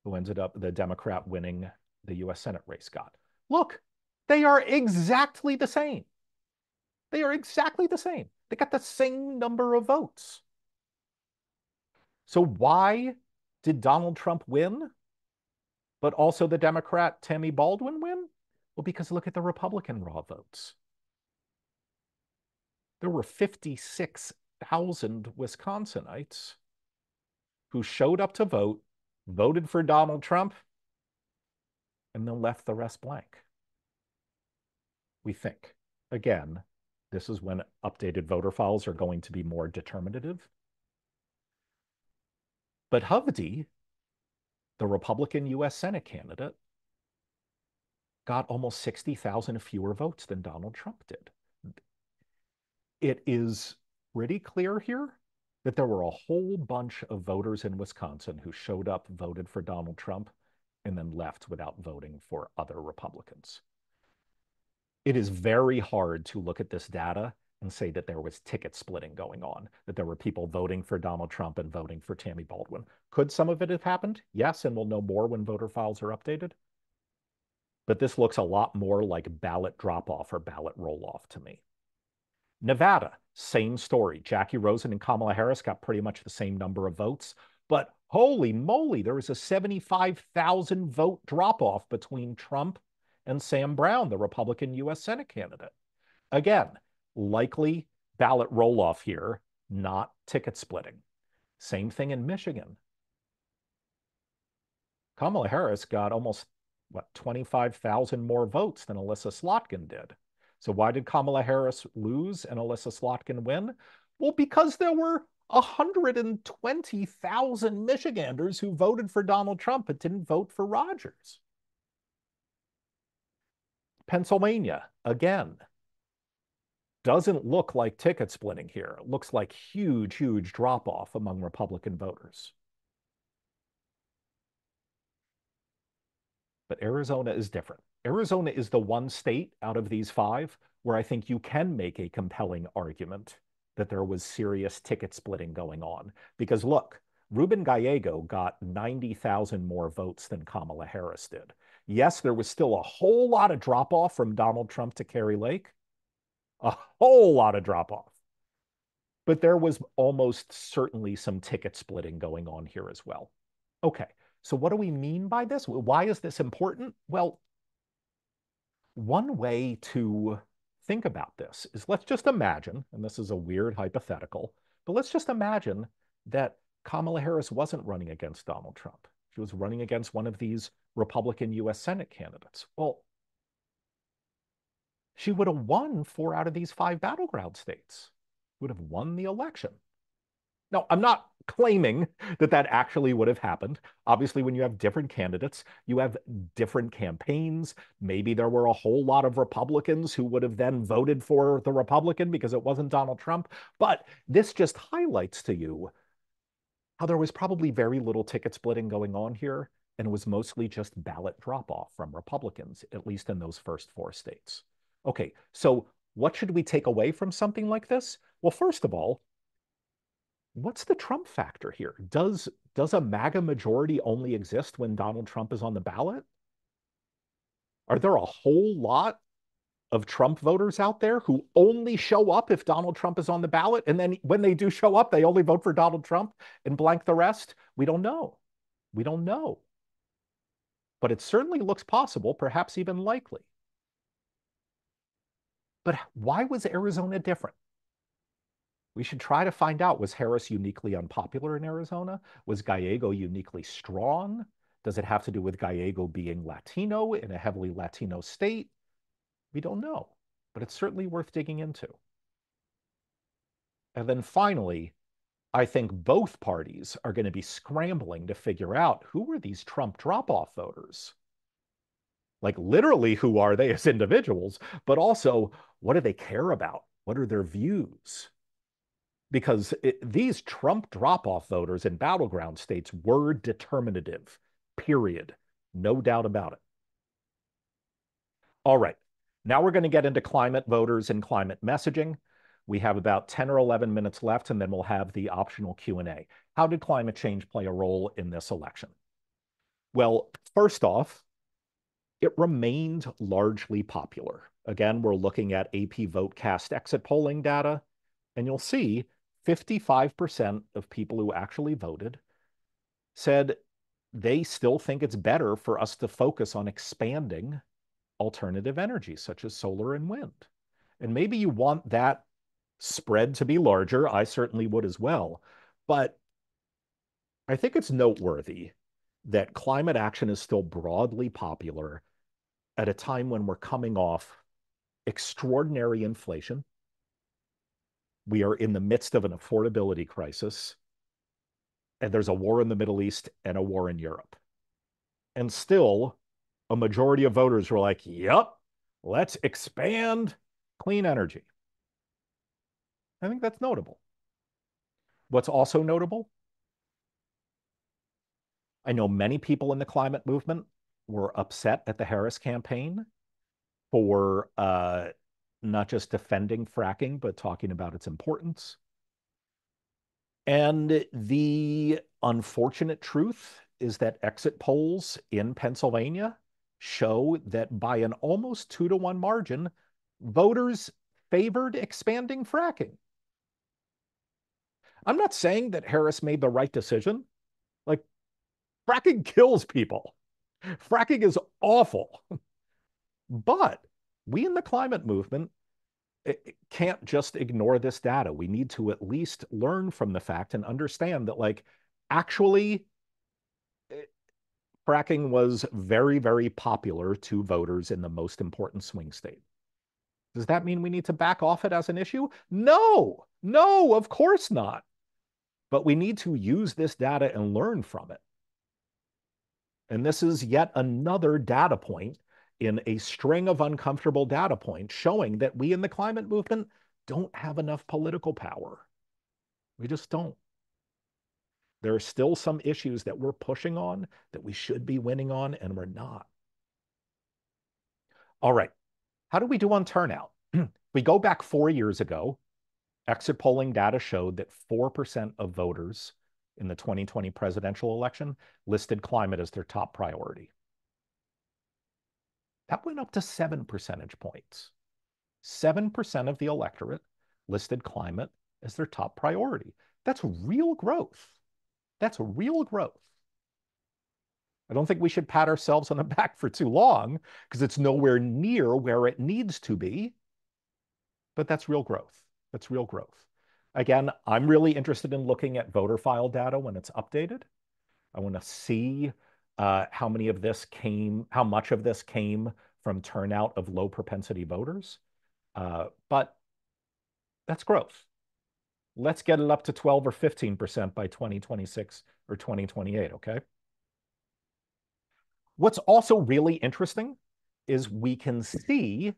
who ended up the Democrat winning the U.S. Senate race, got. Look, they are exactly the same. They are exactly the same. They got the same number of votes. So why did Donald Trump win? but also the Democrat Tammy Baldwin win? Well, because look at the Republican raw votes. There were 56,000 Wisconsinites who showed up to vote, voted for Donald Trump, and then left the rest blank. We think. Again, this is when updated voter files are going to be more determinative. But Hovde, the Republican U.S. Senate candidate, got almost 60,000 fewer votes than Donald Trump did. It is pretty clear here that there were a whole bunch of voters in Wisconsin who showed up, voted for Donald Trump, and then left without voting for other Republicans. It is very hard to look at this data and say that there was ticket splitting going on, that there were people voting for Donald Trump and voting for Tammy Baldwin. Could some of it have happened? Yes, and we'll know more when voter files are updated. But this looks a lot more like ballot drop-off or ballot roll-off to me. Nevada, same story. Jackie Rosen and Kamala Harris got pretty much the same number of votes, but holy moly, there was a 75,000 vote drop-off between Trump and Sam Brown, the Republican U.S. Senate candidate. Again, likely ballot roll-off here, not ticket splitting. Same thing in Michigan. Kamala Harris got almost, 25,000 more votes than Alyssa Slotkin did. So why did Kamala Harris lose and Alyssa Slotkin win? Well, because there were 120,000 Michiganders who voted for Donald Trump but didn't vote for Rogers. Pennsylvania, again, doesn't look like ticket splitting here. It looks like huge, huge drop-off among Republican voters. But Arizona is different. Arizona is the one state out of these five where I think you can make a compelling argument that there was serious ticket splitting going on. Because look, Ruben Gallego got 90,000 more votes than Kamala Harris did. Yes, there was still a whole lot of drop-off from Donald Trump to Kari Lake. A whole lot of drop-off. But there was almost certainly some ticket splitting going on here as well. Okay, so what do we mean by this? Why is this important? Well, one way to think about this is let's just imagine, and this is a weird hypothetical, but let's just imagine that Kamala Harris wasn't running against Donald Trump. She was running against one of these Republican U.S. Senate candidates. Well, she would have won 4 out of these 5 battleground states, would have won the election. Now, I'm not claiming that that actually would have happened. Obviously, when you have different candidates, you have different campaigns. Maybe there were a whole lot of Republicans who would have then voted for the Republican because it wasn't Donald Trump. But this just highlights to you how there was probably very little ticket splitting going on here, and it was mostly just ballot drop-off from Republicans, at least in those first 4 states. Okay, so what should we take away from something like this? Well, first of all, what's the Trump factor here? Does a MAGA majority only exist when Donald Trump is on the ballot? Are there a whole lot of Trump voters out there who only show up if Donald Trump is on the ballot? And then when they do show up, they only vote for Donald Trump and blank the rest? We don't know. We don't know. But it certainly looks possible, perhaps even likely. But why was Arizona different? We should try to find out, was Harris uniquely unpopular in Arizona? Was Gallego uniquely strong? Does it have to do with Gallego being Latino in a heavily Latino state? We don't know, but it's certainly worth digging into. And then finally, I think both parties are going to be scrambling to figure out who were these Trump drop-off voters? Like literally, who are they as individuals, but also what do they care about? What are their views? Because these Trump drop-off voters in battleground states were determinative, period. No doubt about it. All right, now we're going to get into climate voters and climate messaging. We have about 10 or 11 minutes left, and then we'll have the optional Q&A. How did climate change play a role in this election? Well, first off, it remained largely popular. Again, we're looking at AP VoteCast exit polling data, and you'll see 55% of people who actually voted said they still think it's better for us to focus on expanding alternative energy, such as solar and wind. And maybe you want that spread to be larger. I certainly would as well. But I think it's noteworthy that climate action is still broadly popular at a time when we're coming off extraordinary inflation. We are in the midst of an affordability crisis, and there's a war in the Middle East and a war in Europe. And still, a majority of voters were like, yep, let's expand clean energy. I think that's notable. What's also notable, I know many people in the climate movement were upset at the Harris campaign for not just defending fracking, but talking about its importance. And the unfortunate truth is that exit polls in Pennsylvania show that by an almost 2-to-1 margin, voters favored expanding fracking. I'm not saying that Harris made the right decision. Like, fracking kills people. Fracking is awful. But we in the climate movement can't just ignore this data. We need to at least learn from the fact and understand that, like, actually, fracking was very, very popular to voters in the most important swing state. Does that mean we need to back off it as an issue? No, no, of course not. But we need to use this data and learn from it. And this is yet another data point in a string of uncomfortable data points showing that we in the climate movement don't have enough political power. We just don't. There are still some issues that we're pushing on that we should be winning on, and we're not. All right. How do we do on turnout? We go back 4 years ago, exit polling data showed that 4% of voters in the 2020 presidential election listed climate as their top priority. That went up to 7 percentage points. 7% of the electorate listed climate as their top priority. That's real growth. That's real growth. I don't think we should pat ourselves on the back for too long because it's nowhere near where it needs to be. But that's real growth. That's real growth. Again, I'm really interested in looking at voter file data when it's updated. I want to see how much of this came from turnout of low propensity voters. But that's growth. Let's get it up to 12 or 15% by 2026 or 2028, okay? What's also really interesting is we can see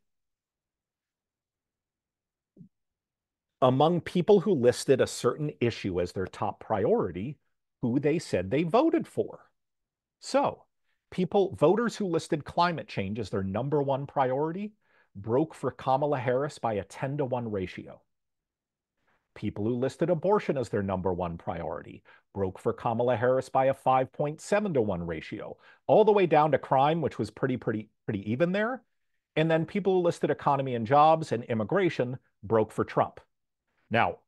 among people who listed a certain issue as their top priority, who they said they voted for. So, voters who listed climate change as their #1 priority broke for Kamala Harris by a 10-to-1 ratio. People who listed abortion as their #1 priority broke for Kamala Harris by a 5.7-to-1 ratio, all the way down to crime, which was pretty even there. And then people who listed economy and jobs and immigration broke for Trump. Now,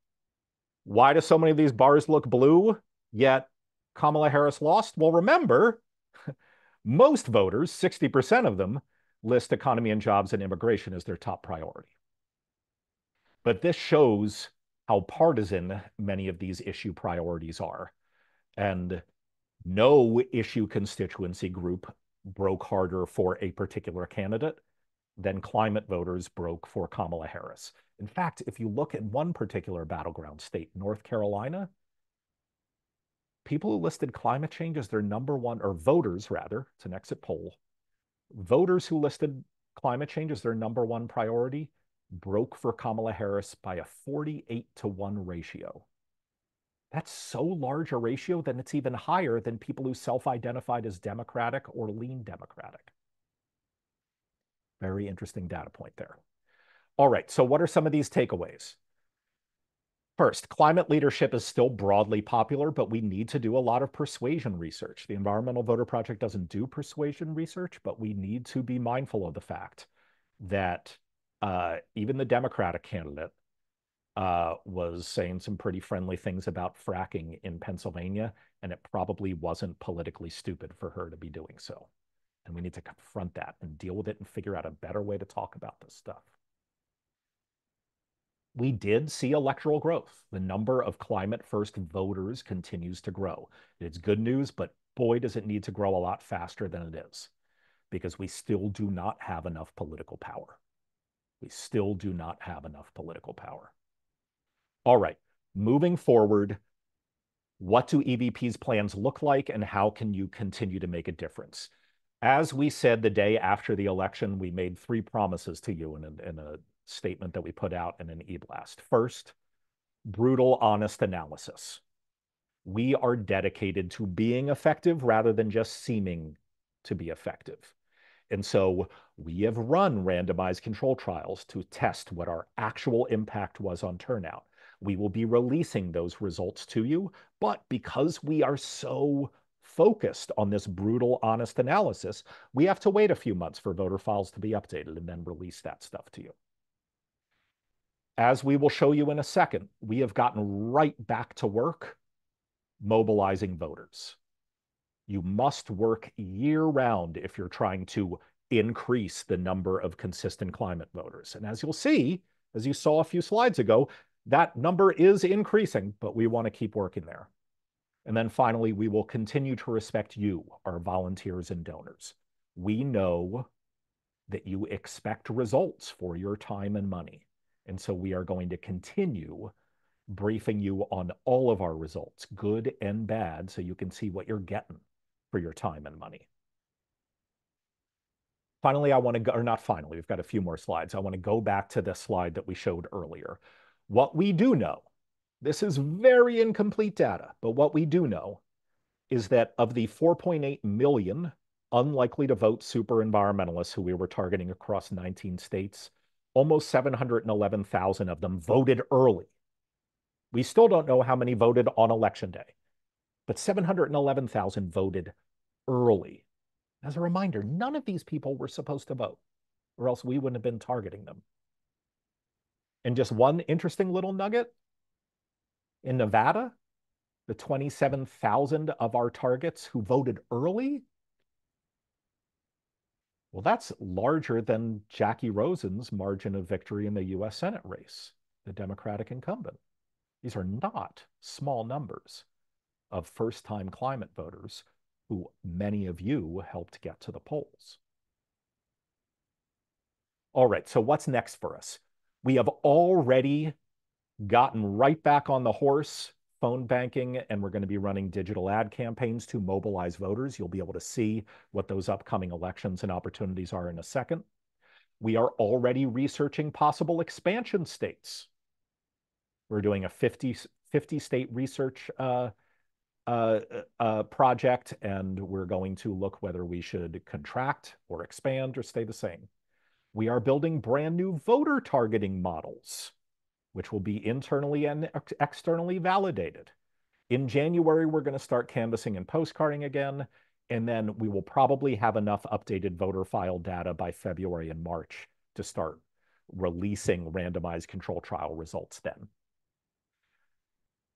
why do so many of these bars look blue, yet Kamala Harris lost? Well, remember, most voters, 60% of them, list economy and jobs and immigration as their top priority. But this shows how partisan many of these issue priorities are. And no issue constituency group broke harder for a particular candidate than climate voters broke for Kamala Harris. In fact, if you look at one particular battleground state, North Carolina, people who listed climate change as their #1, or voters rather, it's an exit poll, voters who listed climate change as their #1 priority broke for Kamala Harris by a 48-to-1 ratio. That's so large a ratio that it's even higher than people who self-identified as Democratic or lean Democratic. Very interesting data point there. All right, so what are some of these takeaways? First, climate leadership is still broadly popular, but we need to do a lot of persuasion research. The Environmental Voter Project doesn't do persuasion research, but we need to be mindful of the fact that even the Democratic candidate was saying some pretty friendly things about fracking in Pennsylvania, and it probably wasn't politically stupid for her to be doing so. And we need to confront that and deal with it and figure out a better way to talk about this stuff. We did see electoral growth. The number of climate first voters continues to grow. It's good news, but boy, does it need to grow a lot faster than it is, because we still do not have enough political power. We still do not have enough political power. All right, moving forward, what do EVP's plans look like, and how can you continue to make a difference? As we said the day after the election, we made three promises to you in a statement that we put out in an e-blast. First, brutal, honest analysis. We are dedicated to being effective rather than just seeming to be effective. And so we have run randomized control trials to test what our actual impact was on turnout. We will be releasing those results to you, but because we are so focused on this brutal, honest analysis, we have to wait a few months for voter files to be updated and then release that stuff to you. As we will show you in a second, we have gotten right back to work mobilizing voters. You must work year-round if you're trying to increase the number of consistent climate voters. And as you'll see, as you saw a few slides ago, that number is increasing, but we want to keep working there. And then finally, we will continue to respect you, our volunteers and donors. We know that you expect results for your time and money. And so we are going to continue briefing you on all of our results, good and bad, so you can see what you're getting for your time and money. Finally, I want to go, or not finally, we've got a few more slides. I want to go back to the slide that we showed earlier. What we do know, this is very incomplete data, but what we do know is that of the 4.8 million unlikely to vote super environmentalists who we were targeting across 19 states, almost 711,000 of them voted early. We still don't know how many voted on election day, but 711,000 voted early. As a reminder, none of these people were supposed to vote, or else we wouldn't have been targeting them. And just one interesting little nugget, in Nevada, the 27,000 of our targets who voted early, well, that's larger than Jackie Rosen's margin of victory in the US Senate race, the Democratic incumbent. These are not small numbers of first-time climate voters who many of you helped get to the polls. All right, so what's next for us? We have already gotten right back on the horse, phone banking, and we're going to be running digital ad campaigns to mobilize voters. You'll be able to see what those upcoming elections and opportunities are in a second. We are already researching possible expansion states. We're doing a 50 state research project, and we're going to look whether we should contract or expand or stay the same. We are building brand new voter targeting models, which will be internally and externally validated. In January, we're going to start canvassing and postcarding again, and then we will probably have enough updated voter file data by February and March to start releasing randomized control trial results then.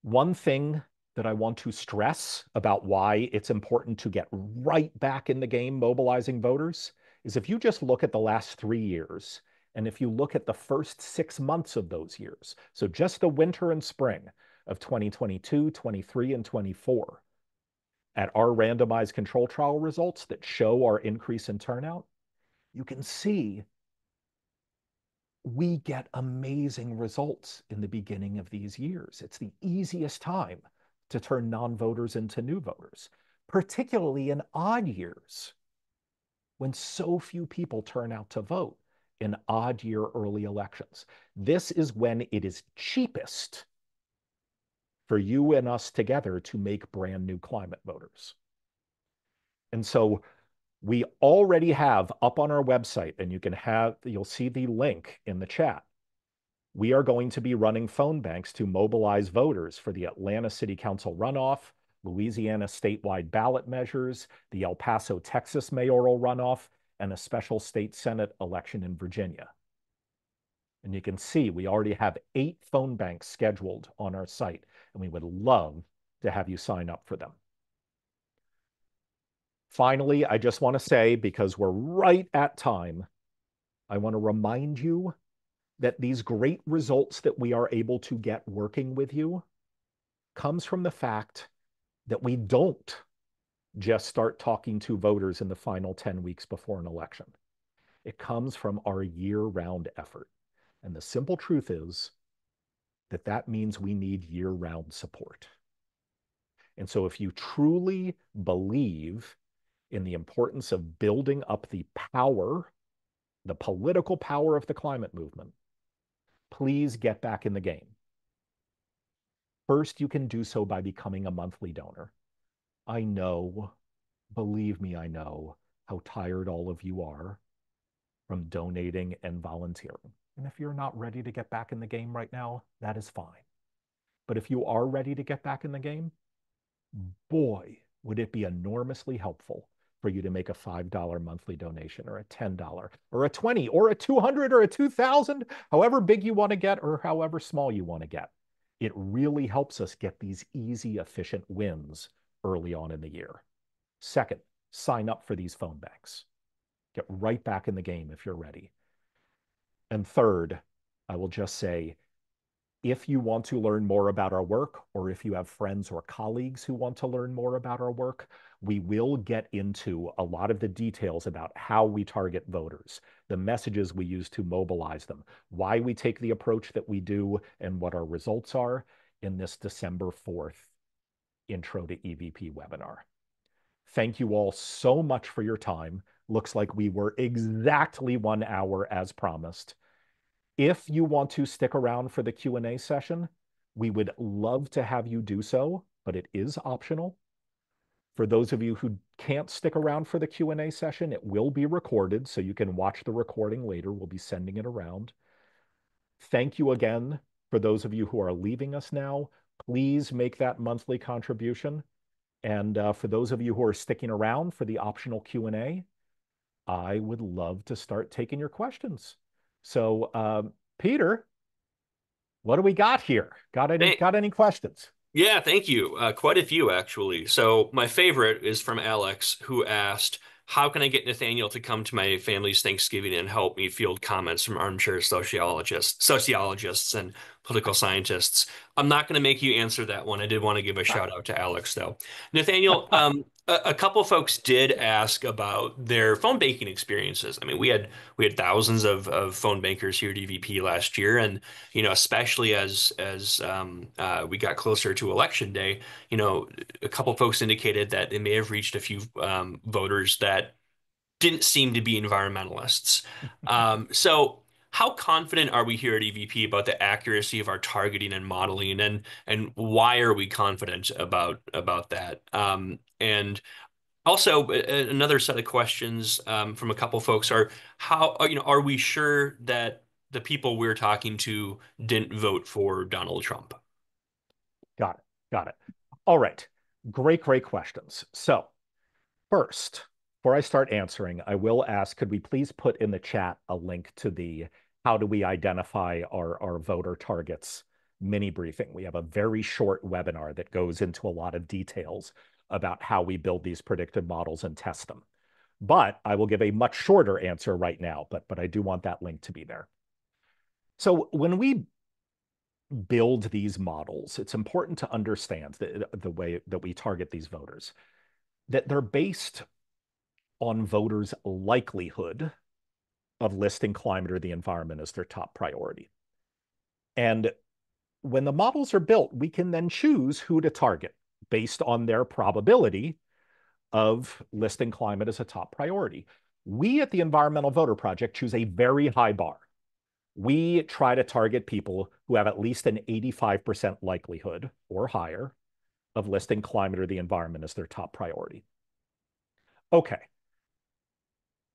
One thing that I want to stress about why it's important to get right back in the game mobilizing voters is if you just look at the last 3 years, and if you look at the first 6 months of those years, so just the winter and spring of 2022, 23, and 24, at our randomized control trial results that show our increase in turnout, you can see we get amazing results in the beginning of these years. It's the easiest time to turn non-voters into new voters, particularly in odd years when so few people turn out to vote in odd year early elections. This is when it is cheapest for you and us together to make brand new climate voters. And so we already have up on our website, and you'll see the link in the chat. We are going to be running phone banks to mobilize voters for the Atlanta City Council runoff, Louisiana statewide ballot measures, the El Paso, Texas mayoral runoff, and a special state Senate election in Virginia. And you can see we already have 8 phone banks scheduled on our site, and we would love to have you sign up for them. Finally, I just want to say, because we're right at time, I want to remind you that these great results that we are able to get working with you comes from the fact that we don't just start talking to voters in the final 10 weeks before an election. It comes from our year-round effort. And the simple truth is that that means we need year-round support. And so if you truly believe in the importance of building up the power, the political power of the climate movement, please get back in the game. First, you can do so by becoming a monthly donor. I know, believe me, I know how tired all of you are from donating and volunteering. And if you're not ready to get back in the game right now, that is fine. But if you are ready to get back in the game, boy, would it be enormously helpful for you to make a $5 monthly donation or a $10 or a 20 or a 200 or a 2,000, however big you want to get or however small you want to get. It really helps us get these easy, efficient wins early on in the year. Second, sign up for these phone banks. Get right back in the game if you're ready. And third, I will just say, if you want to learn more about our work, or if you have friends or colleagues who want to learn more about our work, we will get into a lot of the details about how we target voters, the messages we use to mobilize them, why we take the approach that we do, and what our results are in this December 4th Intro to EVP webinar. Thank you all so much for your time. Looks like we were exactly 1 hour as promised. If you want to stick around for the Q&A session, we would love to have you do so, but it is optional. For those of you who can't stick around for the Q&A session, it will be recorded, so you can watch the recording later. We'll be sending it around. Thank you again for those of you who are leaving us now. Please make that monthly contribution. And for those of you who are sticking around for the optional Q&A, I would love to start taking your questions. So, Peter, what do we got here? Got any questions? Yeah, thank you. Quite a few, actually. So my favorite is from Alex, who asked, how can I get Nathaniel to come to my family's Thanksgiving and help me field comments from armchair sociologists and political scientists? I'm not going to make you answer that one. I did want to give a shout out to Alex, though. Nathaniel, a couple folks did ask about their phone banking experiences. I mean, we had thousands of phone bankers here at EVP last year, and especially as we got closer to election day, a couple folks indicated that they may have reached a few voters that didn't seem to be environmentalists. So how confident are we here at EVP about the accuracy of our targeting and modeling, and why are we confident about that? And also, another set of questions from a couple folks are how are we sure that the people we're talking to didn't vote for Donald Trump? Got it. Got it. All right. Great questions. So first, before I start answering, I will ask, could we please put in the chat a link to the how do we identify our voter targets mini briefing? We have a very short webinar that goes into a lot of details about how we build these predictive models and test them. But I will give a much shorter answer right now, but I do want that link to be there. So when we build these models, it's important to understand the way that we target these voters, that they're based on voters' likelihood of listing climate or the environment as their top priority. And when the models are built, we can then choose who to target based on their probability of listing climate as a top priority. We at the Environmental Voter Project choose a very high bar. We try to target people who have at least an 85% likelihood or higher of listing climate or the environment as their top priority. Okay.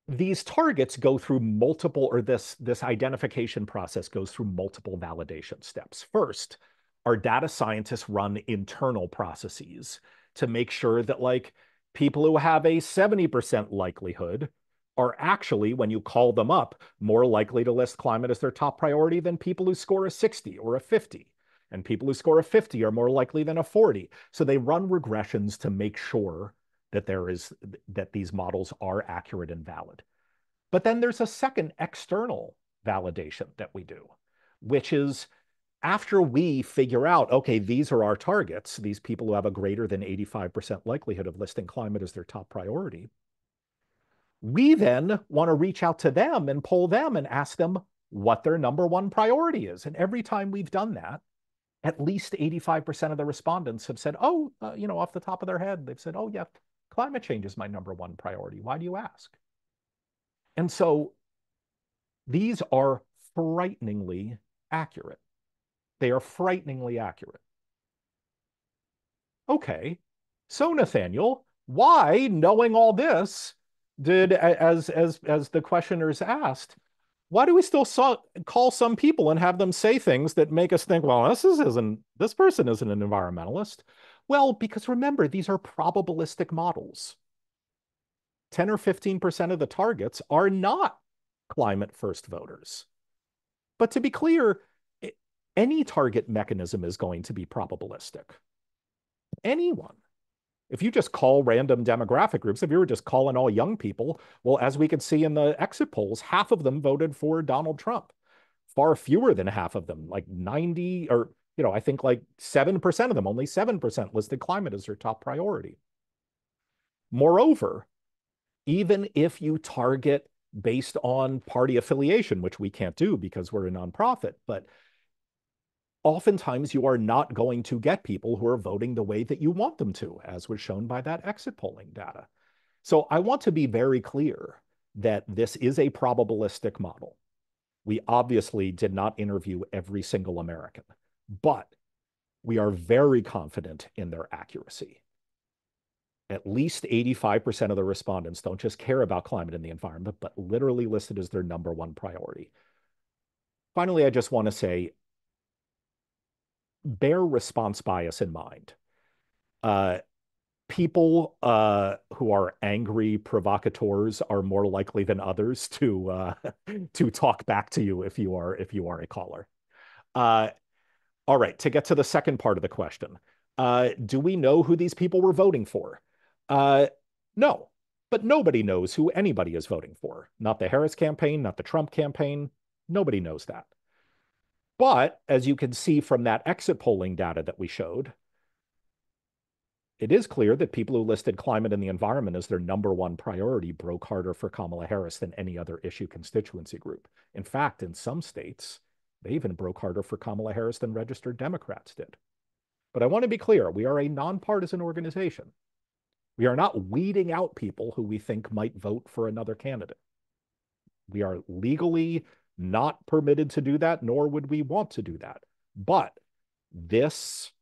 These targets go through multiple, or this identification process goes through multiple validation steps. First, our data scientists run internal processes to make sure that, like, people who have a 70% likelihood are actually, when you call them up, more likely to list climate as their top priority than people who score a 60 or a 50. And people who score a 50 are more likely than a 40. So they run regressions to make sure that these models are accurate and valid. But then there's a second external validation that we do, which is after we figure out, okay, these are our targets, these people who have a greater than 85% likelihood of listing climate as their top priority, we then want to reach out to them and poll them and ask them what their number one priority is. And every time we've done that, at least 85% of the respondents have said, oh, off the top of their head, they've said, oh, yeah, climate change is my number one priority. Why do you ask? And so these are frighteningly accurate. They are frighteningly accurate. Okay, so Nathaniel, why, knowing all this, as the questioners asked, why do we still call some people and have them say things that make us think, well, this person isn't an environmentalist? Well, because remember, these are probabilistic models. 10 or 15% of the targets are not climate first voters. But to be clear, any target mechanism is going to be probabilistic. Anyone. If you just call random demographic groups, if you were just calling all young people, well, as we could see in the exit polls, half of them voted for Donald Trump. Far fewer than half of them, like 90, or, I think like 7% of them, only 7% listed climate as their top priority. Moreover, even if you target based on party affiliation, which we can't do because we're a nonprofit, but oftentimes you are not going to get people who are voting the way that you want them to, as was shown by that exit polling data. So I want to be very clear that this is a probabilistic model. We obviously did not interview every single American, but we are very confident in their accuracy. At least 85% of the respondents don't just care about climate and the environment, but literally listed as their number one priority. Finally, I just want to say, bear response bias in mind. People who are angry provocateurs are more likely than others to to talk back to you if you are a caller. Uh, all right, to get to the second part of the question, do we know who these people were voting for? Uh, no, but nobody knows who anybody is voting for. Not the Harris campaign, not the Trump campaign. Nobody knows that. But as you can see from that exit polling data that we showed, it is clear that people who listed climate and the environment as their number one priority broke harder for Kamala Harris than any other issue constituency group. In fact, in some states, they even broke harder for Kamala Harris than registered Democrats did. But I want to be clear, we are a nonpartisan organization. We are not weeding out people who we think might vote for another candidate. We are legally not permitted to do that, nor would we want to do that. But this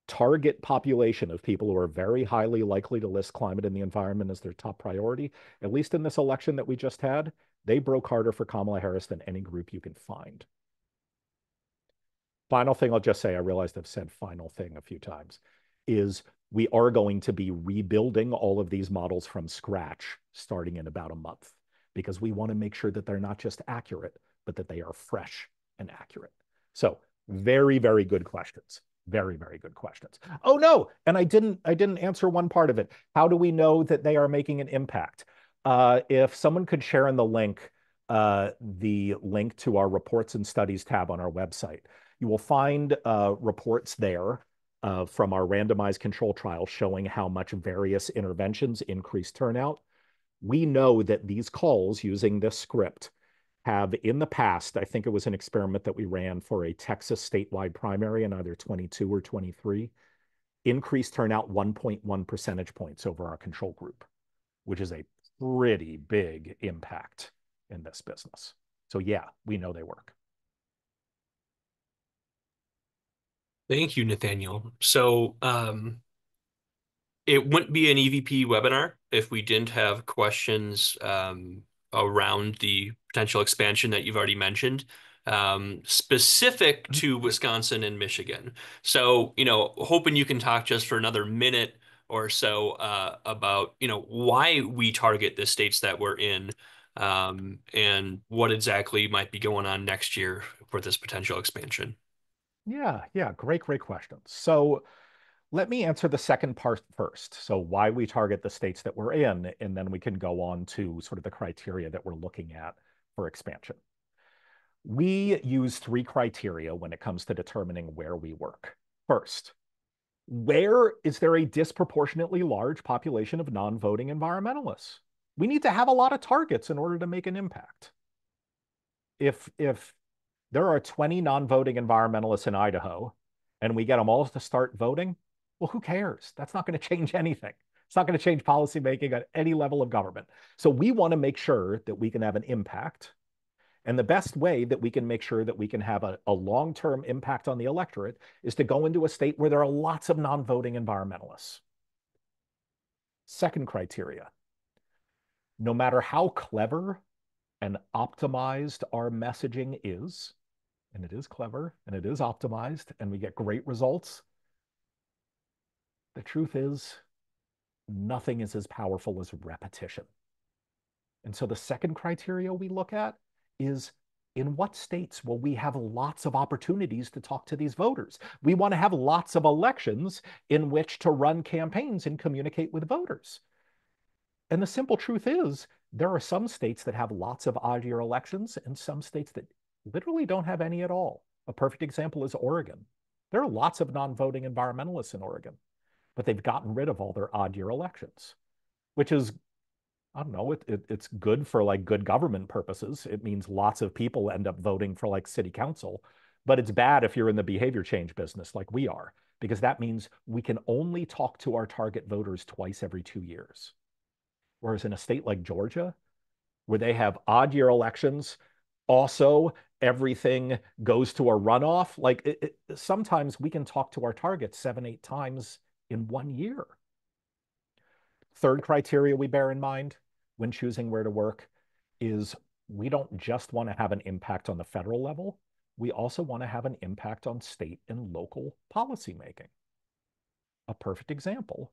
target population of people who are very highly likely to list climate and the environment as their top priority, at least in this election that we just had, they broke harder for Kamala Harris than any group you can find. Final thing I'll just say, I realized I've said final thing a few times, is we are going to be rebuilding all of these models from scratch starting in about a month, because we want to make sure that they're not just accurate, but that they are fresh and accurate. So very, very good questions. Very, very good questions. Oh no, and I didn't answer one part of it. How do we know that they are making an impact? If someone could share in the link to our reports and studies tab on our website, you will find reports there from our randomized control trial showing how much various interventions increase turnout. We know that these calls using this script have in the past, I think it was an experiment that we ran for a Texas statewide primary in either 22 or 23, increased turnout 1.1 percentage points over our control group, which is a pretty big impact in this business. So yeah, we know they work. Thank you, Nathaniel. So, it wouldn't be an EVP webinar if we didn't have questions around the potential expansion that you've already mentioned, specific to Wisconsin and Michigan. So, hoping you can talk just for another minute or so about, why we target the states that we're in, and what exactly might be going on next year for this potential expansion. Yeah, yeah, great questions. So let me answer the second part first. So why we target the states that we're in, and then we can go on to sort of the criteria that we're looking at for expansion. We use three criteria when it comes to determining where we work. First, where is there a disproportionately large population of non-voting environmentalists? We need to have a lot of targets in order to make an impact. If there are 20 non-voting environmentalists in Idaho and we get them all to start voting, well, who cares? That's not going to change anything. It's not going to change policymaking at any level of government. So we want to make sure that we can have an impact. And the best way that we can make sure that we can have a long-term impact on the electorate is to go into a state where there are lots of non-voting environmentalists. Second criteria, no matter how clever and optimized our messaging is, and it is clever and it is optimized and we get great results, the truth is nothing is as powerful as repetition. And so the second criteria we look at is, in what states will we have lots of opportunities to talk to these voters? We want to have lots of elections in which to run campaigns and communicate with voters. And the simple truth is, there are some states that have lots of odd year elections and some states that literally don't have any at all. A perfect example is Oregon. There are lots of non-voting environmentalists in Oregon, but they've gotten rid of all their odd year elections, which is, I don't know, it's good for like good government purposes. It means lots of people end up voting for like city council, but it's bad if you're in the behavior change business like we are, because that means we can only talk to our target voters twice every 2 years. Whereas in a state like Georgia, where they have odd year elections, also everything goes to a runoff. Like sometimes we can talk to our targets 7, 8 times in 1 year. Third criteria we bear in mind when choosing where to work is we don't just want to have an impact on the federal level. We also want to have an impact on state and local policymaking. A perfect example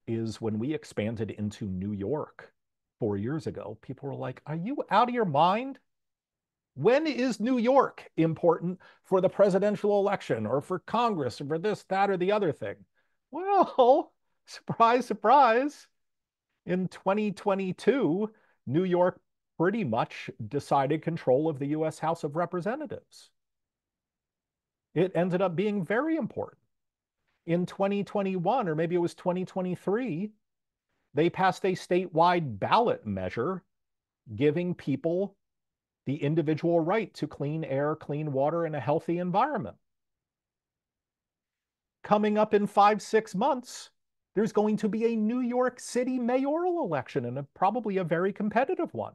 is when we expanded into New York 4 years ago, people were like, are you out of your mind? When is New York important for the presidential election or for Congress or for this, that, or the other thing? Well, surprise, surprise. In 2022, New York pretty much decided control of the US House of Representatives. It ended up being very important. In 2021, or maybe it was 2023, they passed a statewide ballot measure giving people the individual right to clean air, clean water, and a healthy environment. Coming up in 5, 6 months, there's going to be a New York City mayoral election, and probably a very competitive one.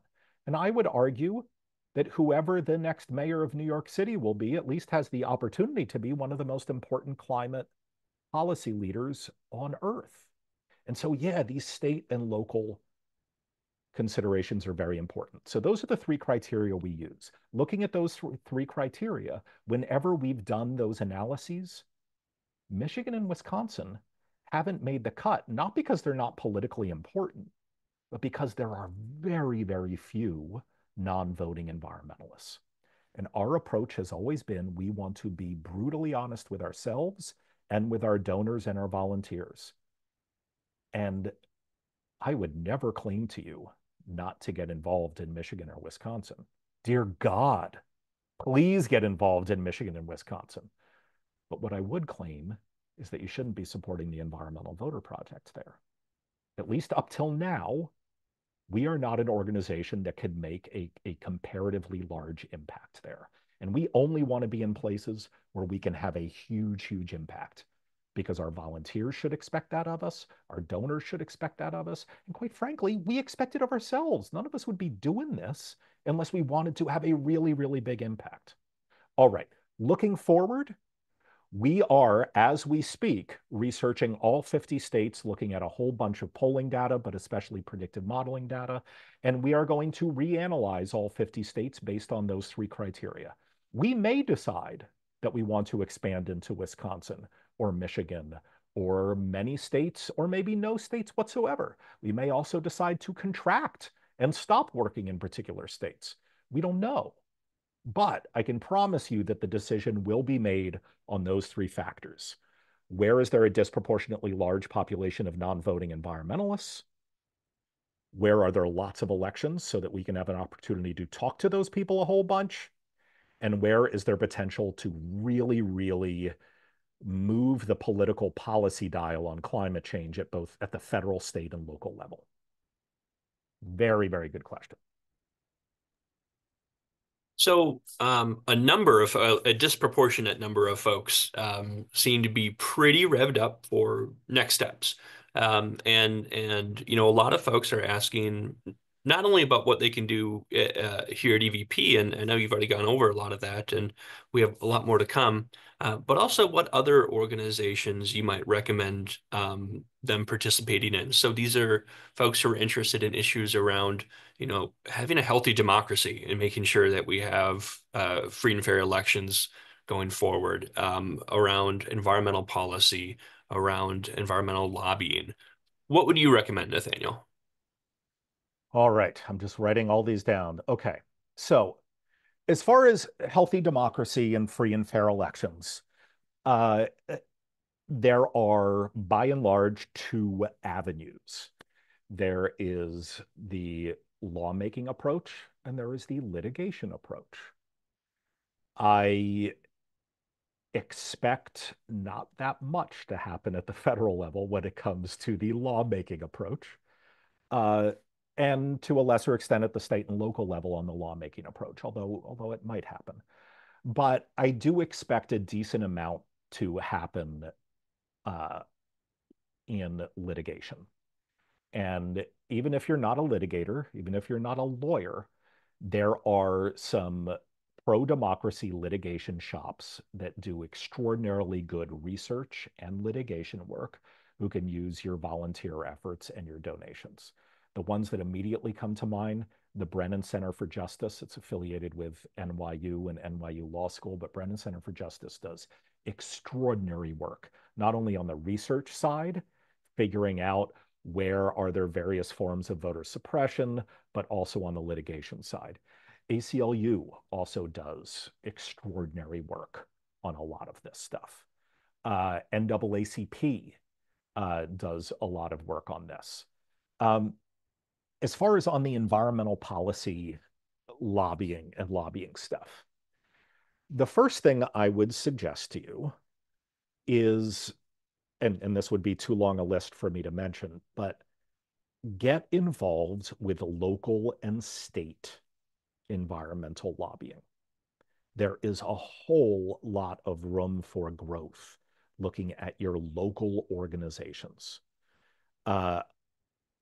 And I would argue that whoever the next mayor of New York City will be at least has the opportunity to be one of the most important climate policy leaders on earth. And so, yeah, these state and local considerations are very important. So those are the three criteria we use. Looking at those three criteria, whenever we've done those analyses, Michigan and Wisconsin haven't made the cut, not because they're not politically important, but because there are very few non-voting environmentalists. And our approach has always been, we want to be brutally honest with ourselves and with our donors and our volunteers. And I would never claim to you not to get involved in Michigan or Wisconsin. Dear God, please get involved in Michigan and Wisconsin. But what I would claim is that you shouldn't be supporting the Environmental Voter Project there. At least up till now, we are not an organization that could make a comparatively large impact there. And we only want to be in places where we can have a huge impact, because our volunteers should expect that of us, our donors should expect that of us, and quite frankly, we expect it of ourselves. None of us would be doing this unless we wanted to have a really big impact. All right, looking forward, we are, as we speak, researching all 50 states, looking at a whole bunch of polling data, but especially predictive modeling data. And we are going to reanalyze all 50 states based on those three criteria. We may decide that we want to expand into Wisconsin or Michigan or many states, or maybe no states whatsoever. We may also decide to contract and stop working in particular states. We don't know. But I can promise you that the decision will be made on those three factors. Where is there a disproportionately large population of non-voting environmentalists? Where are there lots of elections so that we can have an opportunity to talk to those people a whole bunch? And where is there potential to really, really move the political policy dial on climate change at both at the federal, state, and local level? Very, very good question. So, a disproportionate number of folks seem to be pretty revved up for next steps. And you know, a lot of folks are asking not only about what they can do here at EVP, and I know you've already gone over a lot of that, and we have a lot more to come, but also what other organizations you might recommend them participating in. So these are folks who are interested in issues around, you know, having a healthy democracy and making sure that we have free and fair elections going forward, around environmental policy, around environmental lobbying. What would you recommend, Nathaniel? All right, I'm just writing all these down. Okay, so as far as healthy democracy and free and fair elections, uh, there are by and large two avenues. There is the lawmaking approach and there is the litigation approach. I expect not that much to happen at the federal level when it comes to the lawmaking approach, uh, and to a lesser extent at the state and local level on the lawmaking approach, although it might happen. But I do expect a decent amount to happen uh, in litigation. And even if you're not a litigator, even if you're not a lawyer, there are some pro-democracy litigation shops that do extraordinarily good research and litigation work who can use your volunteer efforts and your donations. The ones that immediately come to mind, the Brennan Center for Justice, it's affiliated with NYU and NYU Law School, but Brennan Center for Justice does extraordinary work, not only on the research side, figuring out where are there various forms of voter suppression, but also on the litigation side. ACLU also does extraordinary work on a lot of this stuff. NAACP does a lot of work on this. Um, as far as on the environmental policy lobbying and lobbying stuff, the first thing I would suggest to you is, and this would be too long a list for me to mention, but get involved with local and state environmental lobbying. There is a whole lot of room for growth looking at your local organizations. Uh,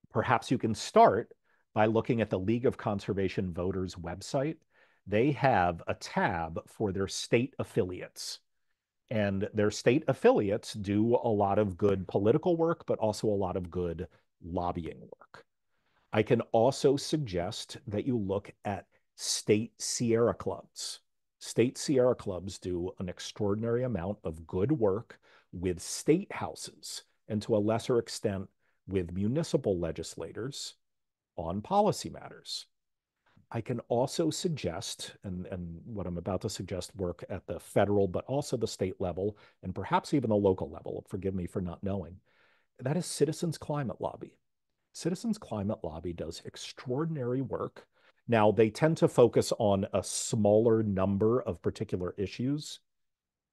Perhaps you can start by looking at the League of Conservation Voters website. They have a tab for their state affiliates. And their state affiliates do a lot of good political work, but also a lot of good lobbying work. I can also suggest that you look at state Sierra clubs. State Sierra clubs do an extraordinary amount of good work with state houses and to a lesser extent with municipal legislators on policy matters. I can also suggest, and what I'm about to suggest, work at the federal, but also the state level, and perhaps even the local level. Forgive me for not knowing. That is Citizens Climate Lobby. Citizens Climate Lobby does extraordinary work. Now, they tend to focus on a smaller number of particular issues,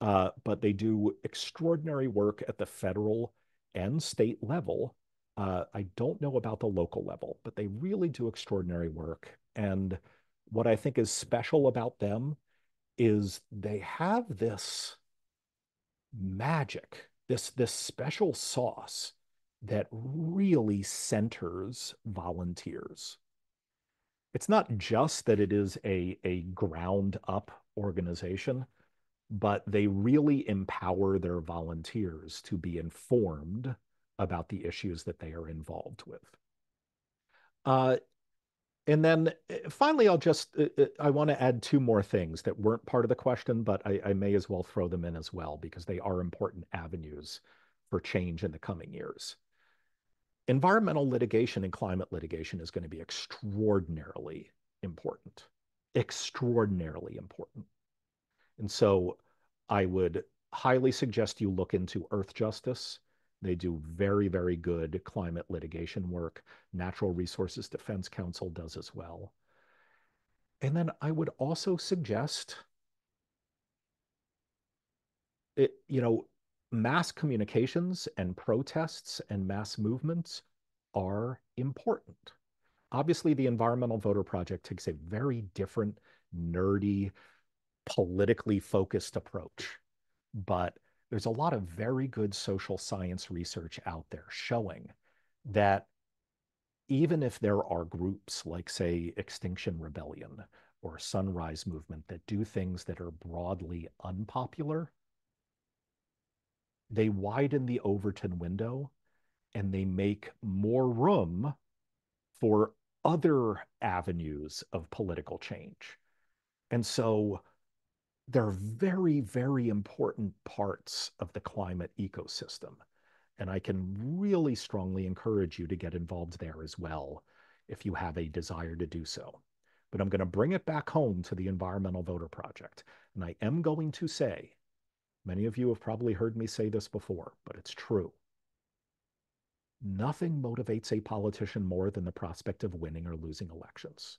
but they do extraordinary work at the federal and state level. I don't know about the local level, but they really do extraordinary work. And what I think is special about them is they have this magic, this special sauce that really centers volunteers. It's not just that it is a ground up organization, but they really empower their volunteers to be informed about the issues that they are involved with. Uh, and then finally, I want to add two more things that weren't part of the question, but I may as well throw them in as well because they are important avenues for change in the coming years. Environmental litigation and climate litigation is going to be extraordinarily important, extraordinarily important. And so I would highly suggest you look into Earth Justice. They do very, very good climate litigation work. Natural Resources Defense Council does as well. And then I would also suggest it, mass communications and protests and mass movements are important. Obviously, the Environmental Voter Project takes a very different, nerdy, politically focused approach. But there's a lot of very good social science research out there showing that even if there are groups like, say, Extinction Rebellion or Sunrise Movement that do things that are broadly unpopular, they widen the Overton window and they make more room for other avenues of political change. And so they're very, very important parts of the climate ecosystem. And I can really strongly encourage you to get involved there as well if you have a desire to do so. But I'm going to bring it back home to the Environmental Voter Project. And I am going to say, many of you have probably heard me say this before, but it's true. Nothing motivates a politician more than the prospect of winning or losing elections.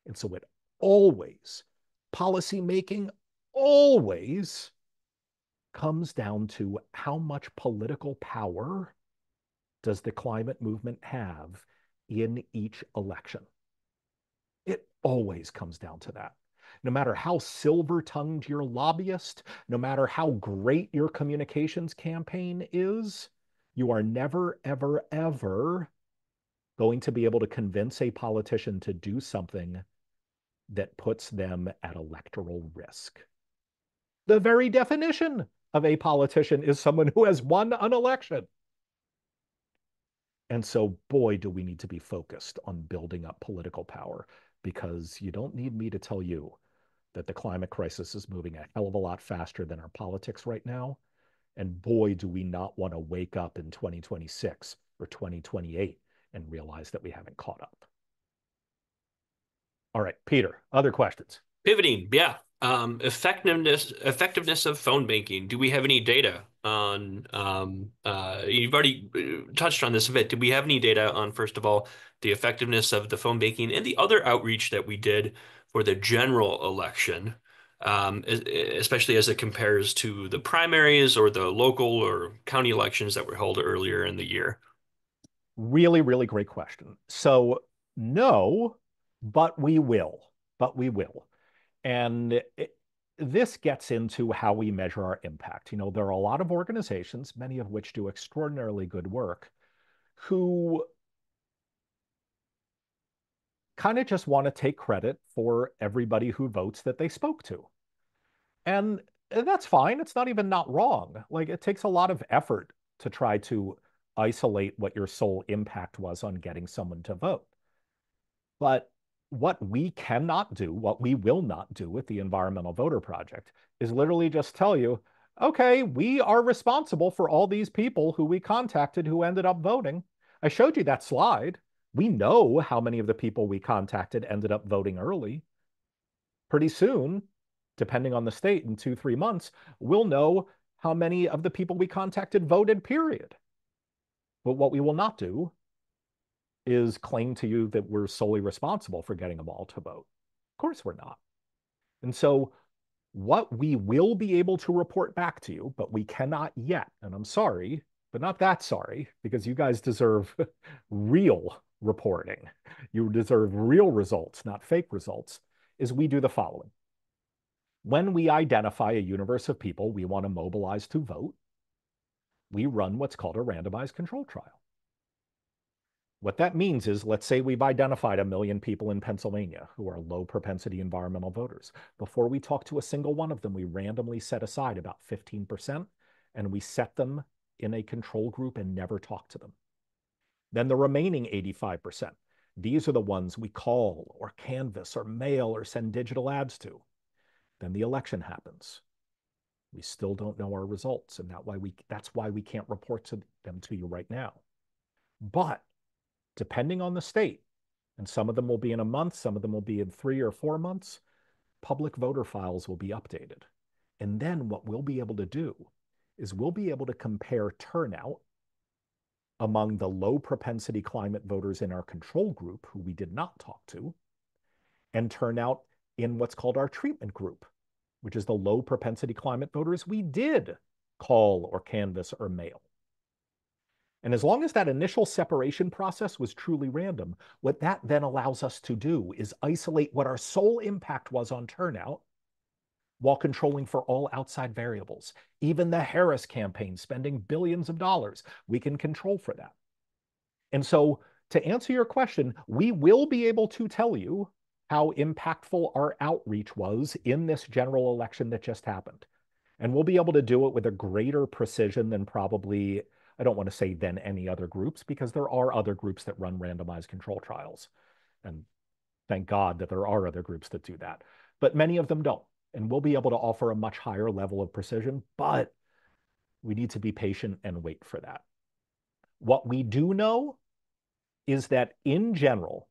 And so it always, policy making always comes down to how much political power does the climate movement have in each election. It always comes down to that. No matter how silver-tongued your lobbyist, no matter how great your communications campaign is, you are never, ever, ever going to be able to convince a politician to do something that puts them at electoral risk. The very definition of a politician is someone who has won an election. And so, boy, do we need to be focused on building up political power, because you don't need me to tell you that the climate crisis is moving a hell of a lot faster than our politics right now. And boy, do we not want to wake up in 2026 or 2028 and realize that we haven't caught up. All right, Peter, other questions? Pivoting, yeah. Effectiveness of phone banking. Do we have any data on you've already touched on this a bit. Do we have any data on, first of all, the effectiveness of the phone banking and the other outreach that we did for the general election, especially as it compares to the primaries or the local or county elections that were held earlier in the year? Really, really great question. So, no, but we will. But we will. And this gets into how we measure our impact. There are a lot of organizations, many of which do extraordinarily good work, who kind of just want to take credit for everybody who votes that they spoke to. And that's fine. It's not even not wrong. Like, it takes a lot of effort to try to isolate what your sole impact was on getting someone to vote. But what we cannot do, what we will not do with the Environmental Voter Project, is literally just tell you, okay, we are responsible for all these people who we contacted who ended up voting. I showed you that slide. We know how many of the people we contacted ended up voting early. Pretty soon, depending on the state, in 2, 3 months, we'll know how many of the people we contacted voted, period. But what we will not do is claim to you that we're solely responsible for getting them all to vote. Of course we're not. And so what we will be able to report back to you, but we cannot yet, and I'm sorry, but not that sorry, because you guys deserve real reporting. You deserve real results, not fake results, is we do the following. When we identify a universe of people we want to mobilize to vote, we run what's called a randomized control trial. What that means is, let's say we've identified 1 million people in Pennsylvania who are low propensity environmental voters. Before we talk to a single one of them, we randomly set aside about 15% and we set them in a control group and never talk to them. Then the remaining 85%, these are the ones we call or canvass or mail or send digital ads to. Then the election happens. We still don't know our results, and that's why we can't report them to you right now. But depending on the state, and some of them will be in a month, some of them will be in 3 or 4 months, public voter files will be updated. And then what we'll be able to do is we'll be able to compare turnout among the low propensity climate voters in our control group, who we did not talk to, and turnout in what's called our treatment group, which is the low propensity climate voters we did call or canvass or mail. And as long as that initial separation process was truly random, what that then allows us to do is isolate what our sole impact was on turnout while controlling for all outside variables. Even the Harris campaign spending billions of dollars, we can control for that. And so to answer your question, we will be able to tell you how impactful our outreach was in this general election that just happened. And we'll be able to do it with a greater precision than probably, I don't want to say than any other groups, because there are other groups that run randomized control trials. And thank God that there are other groups that do that. But many of them don't. And we'll be able to offer a much higher level of precision, but we need to be patient and wait for that. What we do know is that in general,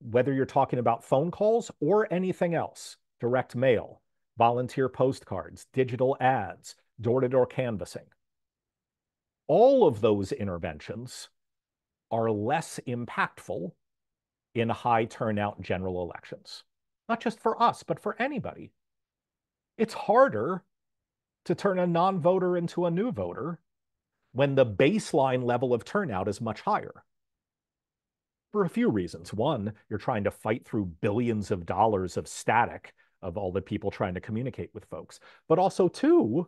whether you're talking about phone calls or anything else, direct mail, volunteer postcards, digital ads, door-to-door canvassing, all of those interventions are less impactful in high turnout general elections. Not just for us, but for anybody. It's harder to turn a non-voter into a new voter when the baseline level of turnout is much higher. For a few reasons. One, you're trying to fight through billions of dollars of static of all the people trying to communicate with folks. But also, two,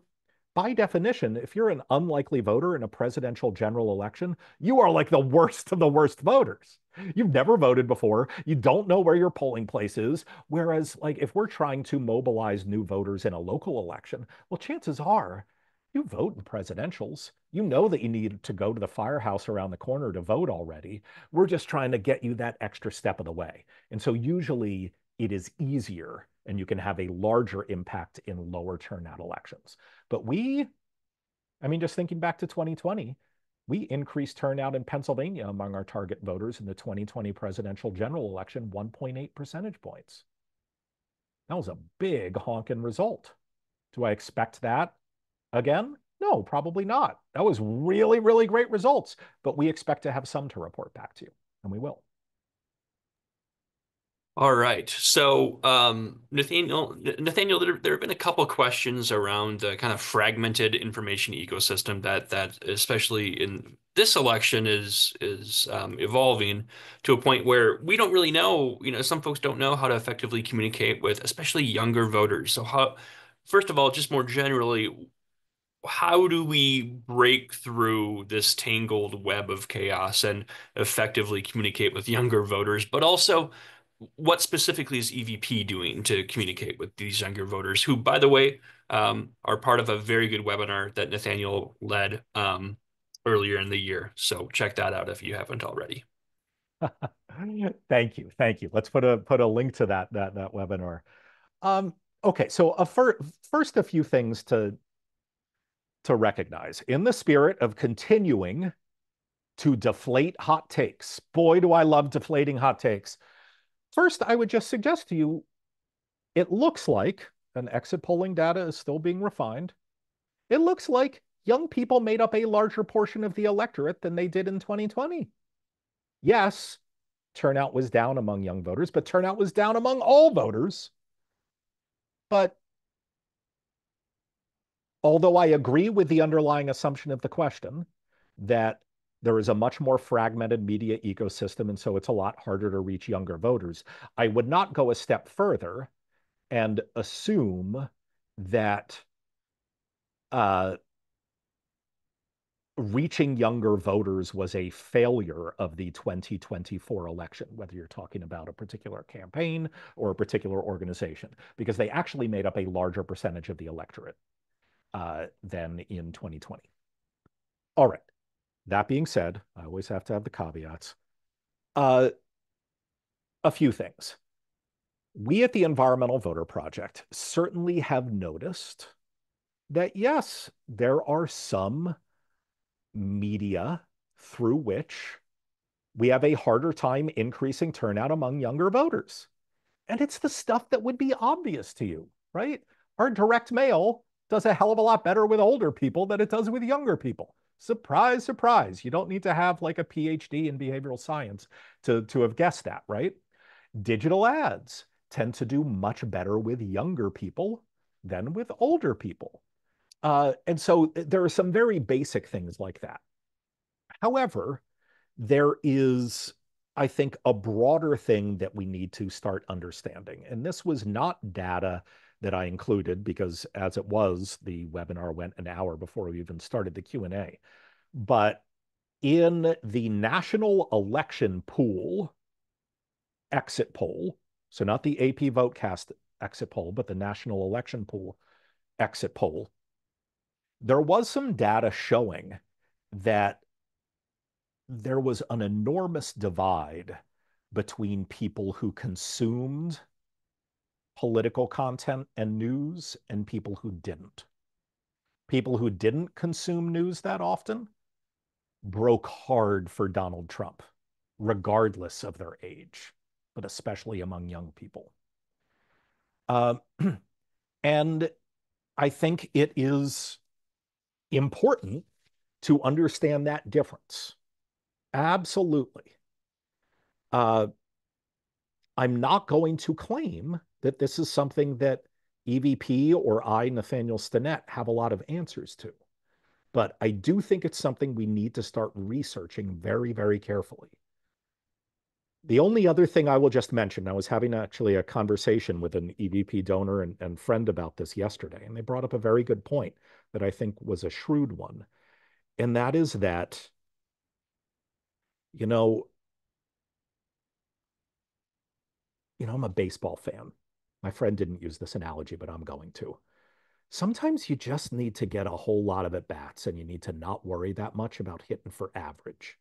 by definition, if you're an unlikely voter in a presidential general election, you are like the worst of the worst voters. You've never voted before. You don't know where your polling place is. Whereas, like, if we're trying to mobilize new voters in a local election, well, chances are you vote in presidentials. You know that you need to go to the firehouse around the corner to vote already. We're just trying to get you that extra step of the way. And so usually it is easier and you can have a larger impact in lower turnout elections. But just thinking back to 2020, we increased turnout in Pennsylvania among our target voters in the 2020 presidential general election 1.8 percentage points. That was a big honking result. Do I expect that again? No, probably not. That was really, really great results, but we expect to have some to report back to you, and we will. All right. So, Nathaniel, there have been a couple questions around the kind of fragmented information ecosystem that especially in this election is evolving to a point where we don't really know, some folks don't know how to effectively communicate with especially younger voters. So first of all, just more generally, how do we break through this tangled web of chaos and effectively communicate with younger voters, but also what specifically is EVP doing to communicate with these younger voters, who, by the way, are part of a very good webinar that Nathaniel led earlier in the year. So check that out if you haven't already. Thank you. Thank you. Let's put a link to that webinar. Um, okay, so first a few things to recognize. In the spirit of continuing to deflate hot takes, boy, do I love deflating hot takes. First, I would just suggest to you, it looks like, and exit polling data is still being refined, it looks like young people made up a larger portion of the electorate than they did in 2020. Yes, turnout was down among young voters, but turnout was down among all voters. But although I agree with the underlying assumption of the question that there is a much more fragmented media ecosystem, and so it's a lot harder to reach younger voters, I would not go a step further and assume that reaching younger voters was a failure of the 2024 election, whether you're talking about a particular campaign or a particular organization, because they actually made up a larger percentage of the electorate than in 2020. All right. That being said, I always have to have the caveats. A few things. We at the Environmental Voter Project certainly have noticed that yes, there are some media through which we have a harder time increasing turnout among younger voters. And it's the stuff that would be obvious to you, right? Our direct mail does a hell of a lot better with older people than it does with younger people. Surprise, surprise. You don't need to have like a PhD in behavioral science to have guessed that, right? Digital ads tend to do much better with younger people than with older people. And so there are some very basic things like that. However, there is, I think, a broader thing that we need to start understanding. And this was not data that I included because as it was, the webinar went an hour before we even started the Q&A. But in the national election pool exit poll, so not the AP Votecast exit poll, but the national election pool exit poll, there was some data showing that there was an enormous divide between people who consumed political content and news and people who didn't. People who didn't consume news that often broke hard for Donald Trump, regardless of their age, but especially among young people. Uh, and I think it is important to understand that difference. Absolutely. Uh, I'm not going to claim that this is something that EVP or I, Nathaniel Stinnett, have a lot of answers to. But I do think it's something we need to start researching very, very carefully. The only other thing I will just mention, I was having actually a conversation with an EVP donor and friend about this yesterday, and they brought up a very good point that I think was a shrewd one. And that is that, you know, I'm a baseball fan. My friend didn't use this analogy, but I'm going to. Sometimes you just need to get a whole lot of at bats and you need to not worry that much about hitting for average.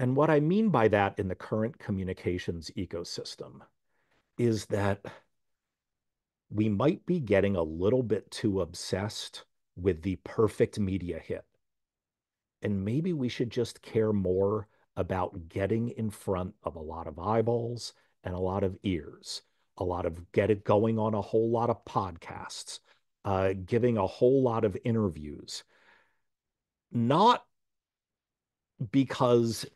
And what I mean by that in the current communications ecosystem is that we might be getting a little bit too obsessed with the perfect media hit. And maybe we should just care more about getting in front of a lot of eyeballs and a lot of ears, a lot of get it going on a whole lot of podcasts, giving a whole lot of interviews, not because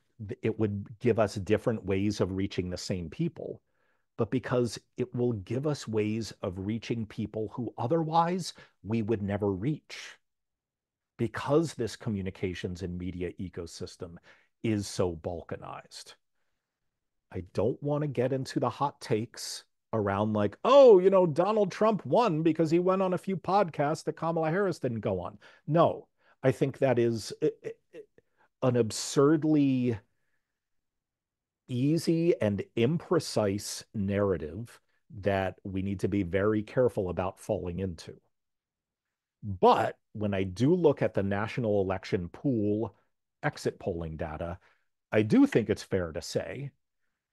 it would give us different ways of reaching the same people, but because it will give us ways of reaching people who otherwise we would never reach. Because this communications and media ecosystem is so balkanized. I don't want to get into the hot takes around like, oh, Donald Trump won because he went on a few podcasts that Kamala Harris didn't go on. No, I think that is an absurdly easy and imprecise narrative that we need to be very careful about falling into. But when I do look at the national election pool exit polling data, I do think it's fair to say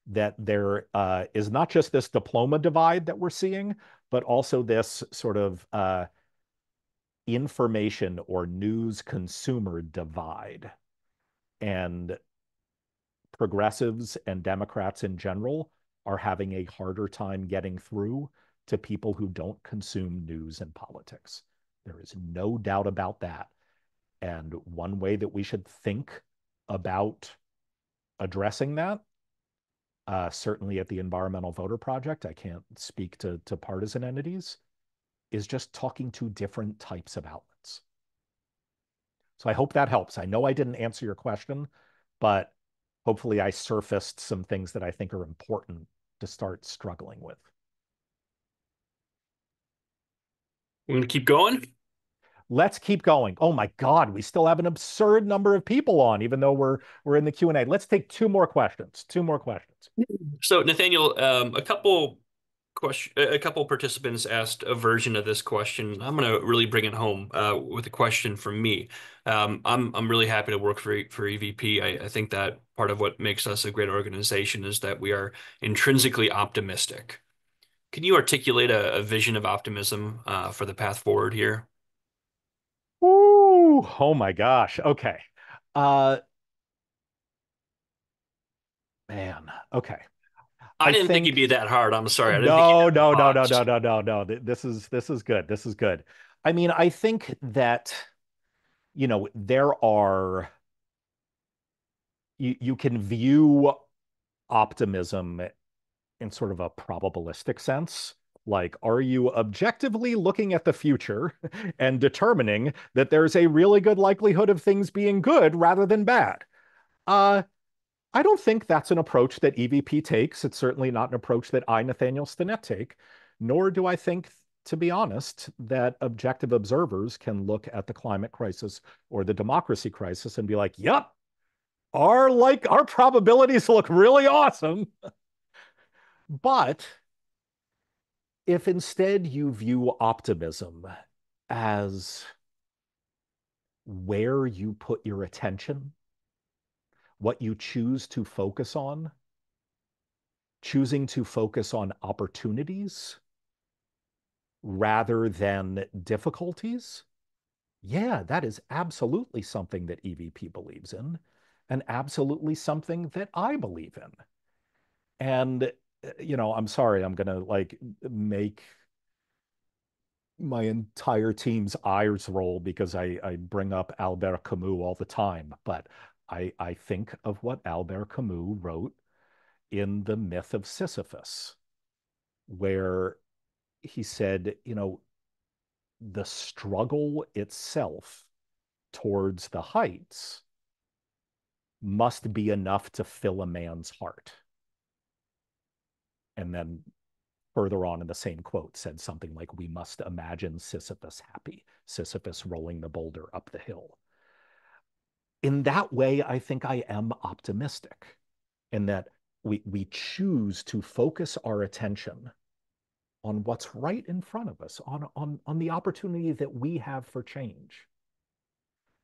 that there is not just this diploma divide that we're seeing, but also this sort of information or news consumer divide. And progressives and Democrats in general are having a harder time getting through to people who don't consume news and politics. There is no doubt about that. And one way that we should think about addressing that, certainly at the Environmental Voter Project, I can't speak to partisan entities, is just talking to different types of outlets. So I hope that helps. I know I didn't answer your question, but hopefully I surfaced some things that I think are important to start struggling with. We're going to keep going. Let's keep going. Oh my God, we still have an absurd number of people on, even though we're in the Q&A. Let's take two more questions. Two more questions. So, Nathaniel, a couple participants asked a version of this question. I'm going to really bring it home with a question from me. I'm really happy to work for EVP. I think that part of what makes us a great organization is that we are intrinsically optimistic. Can you articulate a vision of optimism for the path forward here? Ooh, oh my gosh. Okay. Uh, man. Okay. I I didn't think it'd think be that hard. I'm sorry. I didn't think you'd no, have no, no, no, no, paused. no, no, no. This is good. This is good. I mean, I think that, there are you can view optimism in sort of a probabilistic sense. Like, are you objectively looking at the future and determining that there's a really good likelihood of things being good rather than bad? Uh, I don't think that's an approach that EVP takes. It's certainly not an approach that I, Nathaniel Stinnett, take, nor do I think, to be honest, that objective observers can look at the climate crisis or the democracy crisis and be like, yep, our probabilities look really awesome. But if instead you view optimism as where you put your attention, what you choose to focus on, choosing to focus on opportunities rather than difficulties, yeah, that is absolutely something that EVP believes in, and absolutely something that I believe in. And, I'm sorry, I'm going to like make my entire team's eyes roll because I bring up Albert Camus all the time, but I think of what Albert Camus wrote in The Myth of Sisyphus, where he said, the struggle itself towards the heights must be enough to fill a man's heart. And then further on in the same quote said something like, we must imagine Sisyphus happy, Sisyphus rolling the boulder up the hill. In that way, I think I am optimistic in that we choose to focus our attention on what's right in front of us, on the opportunity that we have for change.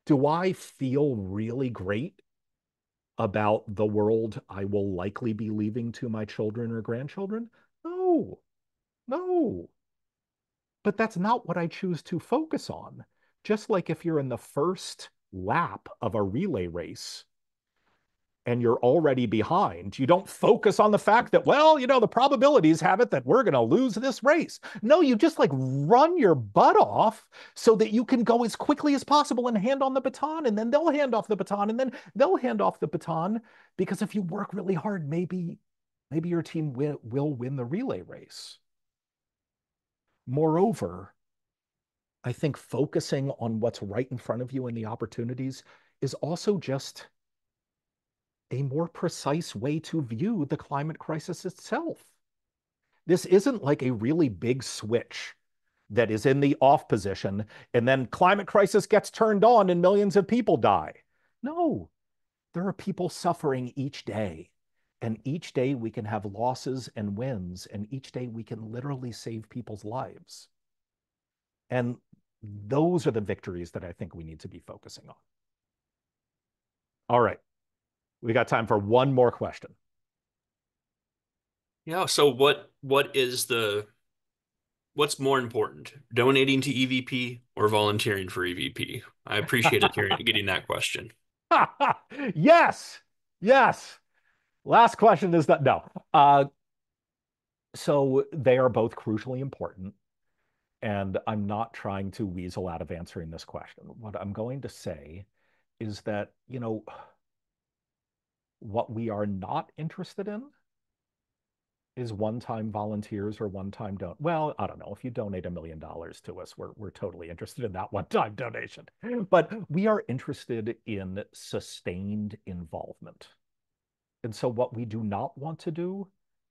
Do I feel really great about the world I will likely be leaving to my children or grandchildren? No, no. But that's not what I choose to focus on. Just like if you're in the first lap of a relay race and you're already behind, you don't focus on the fact that, well, the probabilities have it that we're going to lose this race. No, you just like run your butt off so that you can go as quickly as possible and hand on the baton, and then they'll hand off the baton, and then they'll hand off the baton. Because if you work really hard, maybe your team will win the relay race. Moreover, I think focusing on what's right in front of you and the opportunities is also just a more precise way to view the climate crisis itself. This isn't like a really big switch that is in the off position and then climate crisis gets turned on and millions of people die. No, there are people suffering each day. And each day we can have losses and wins, and each day we can literally save people's lives. And those are the victories that I think we need to be focusing on. All right. We got time for one more question. Yeah. So what's more important, donating to EVP or volunteering for EVP? I appreciated getting that question. Yes. Yes. Last question is that no. So they are both crucially important. And I'm not trying to weasel out of answering this question. What I'm going to say is that, what we are not interested in is one-time volunteers or one-time don't. Well, I don't know. If you donate $1 million to us, we're totally interested in that one-time donation. But we are interested in sustained involvement. And so what we do not want to do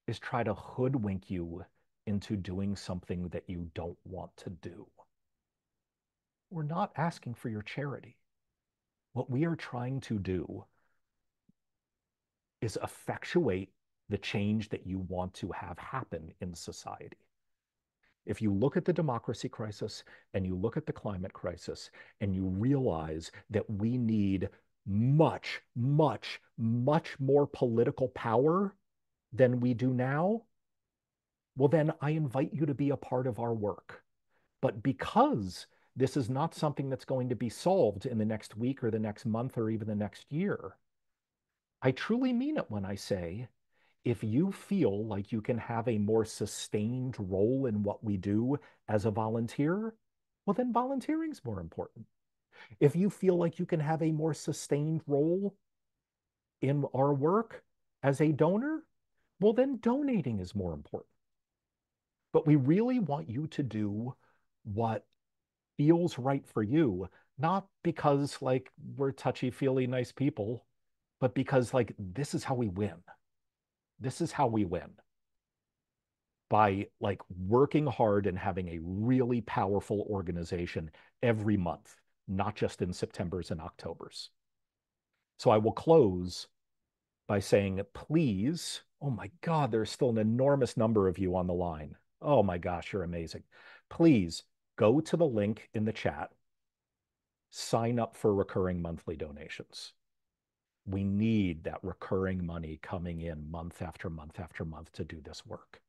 is try to hoodwink you into doing something that you don't want to do. We're not asking for your charity. What we are trying to do is effectuate the change that you want to have happen in society. If you look at the democracy crisis and you look at the climate crisis and you realize that we need much, much, much more political power than we do now, well, then I invite you to be a part of our work. But because this is not something that's going to be solved in the next week or the next month or even the next year, I truly mean it when I say, if you feel like you can have a more sustained role in what we do as a volunteer, well, then volunteering is more important. If you feel like you can have a more sustained role in our work as a donor, well, then donating is more important. But we really want you to do what feels right for you, not because like we're touchy-feely nice people, but because like this is how we win. This is how we win by like working hard and having a really powerful organization every month, not just in September's and October's. So I will close by saying, please, oh my God, there's still an enormous number of you on the line. Oh my gosh, you're amazing. Please go to the link in the chat, sign up for recurring monthly donations. We need that recurring money coming in month after month after month to do this work.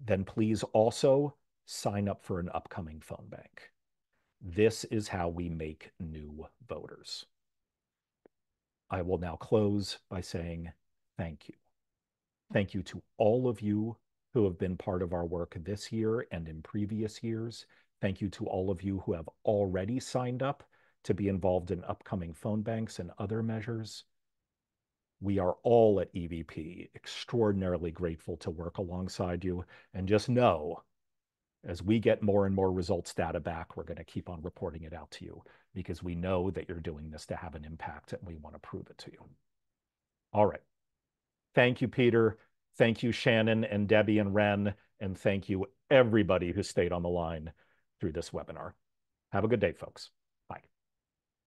Then please also sign up for an upcoming phone bank. This is how we make new voters. I will now close by saying thank you. Thank you to all of you who have been part of our work this year and in previous years. Thank you to all of you who have already signed up to be involved in upcoming phone banks and other measures. We are all at EVP extraordinarily grateful to work alongside you. And just know, as we get more and more results data back, we're going to keep on reporting it out to you because we know that you're doing this to have an impact and we want to prove it to you. All right. Thank you, Peter. Thank you, Shannon and Debbie and Ren. And thank you, everybody who stayed on the line through this webinar. Have a good day, folks.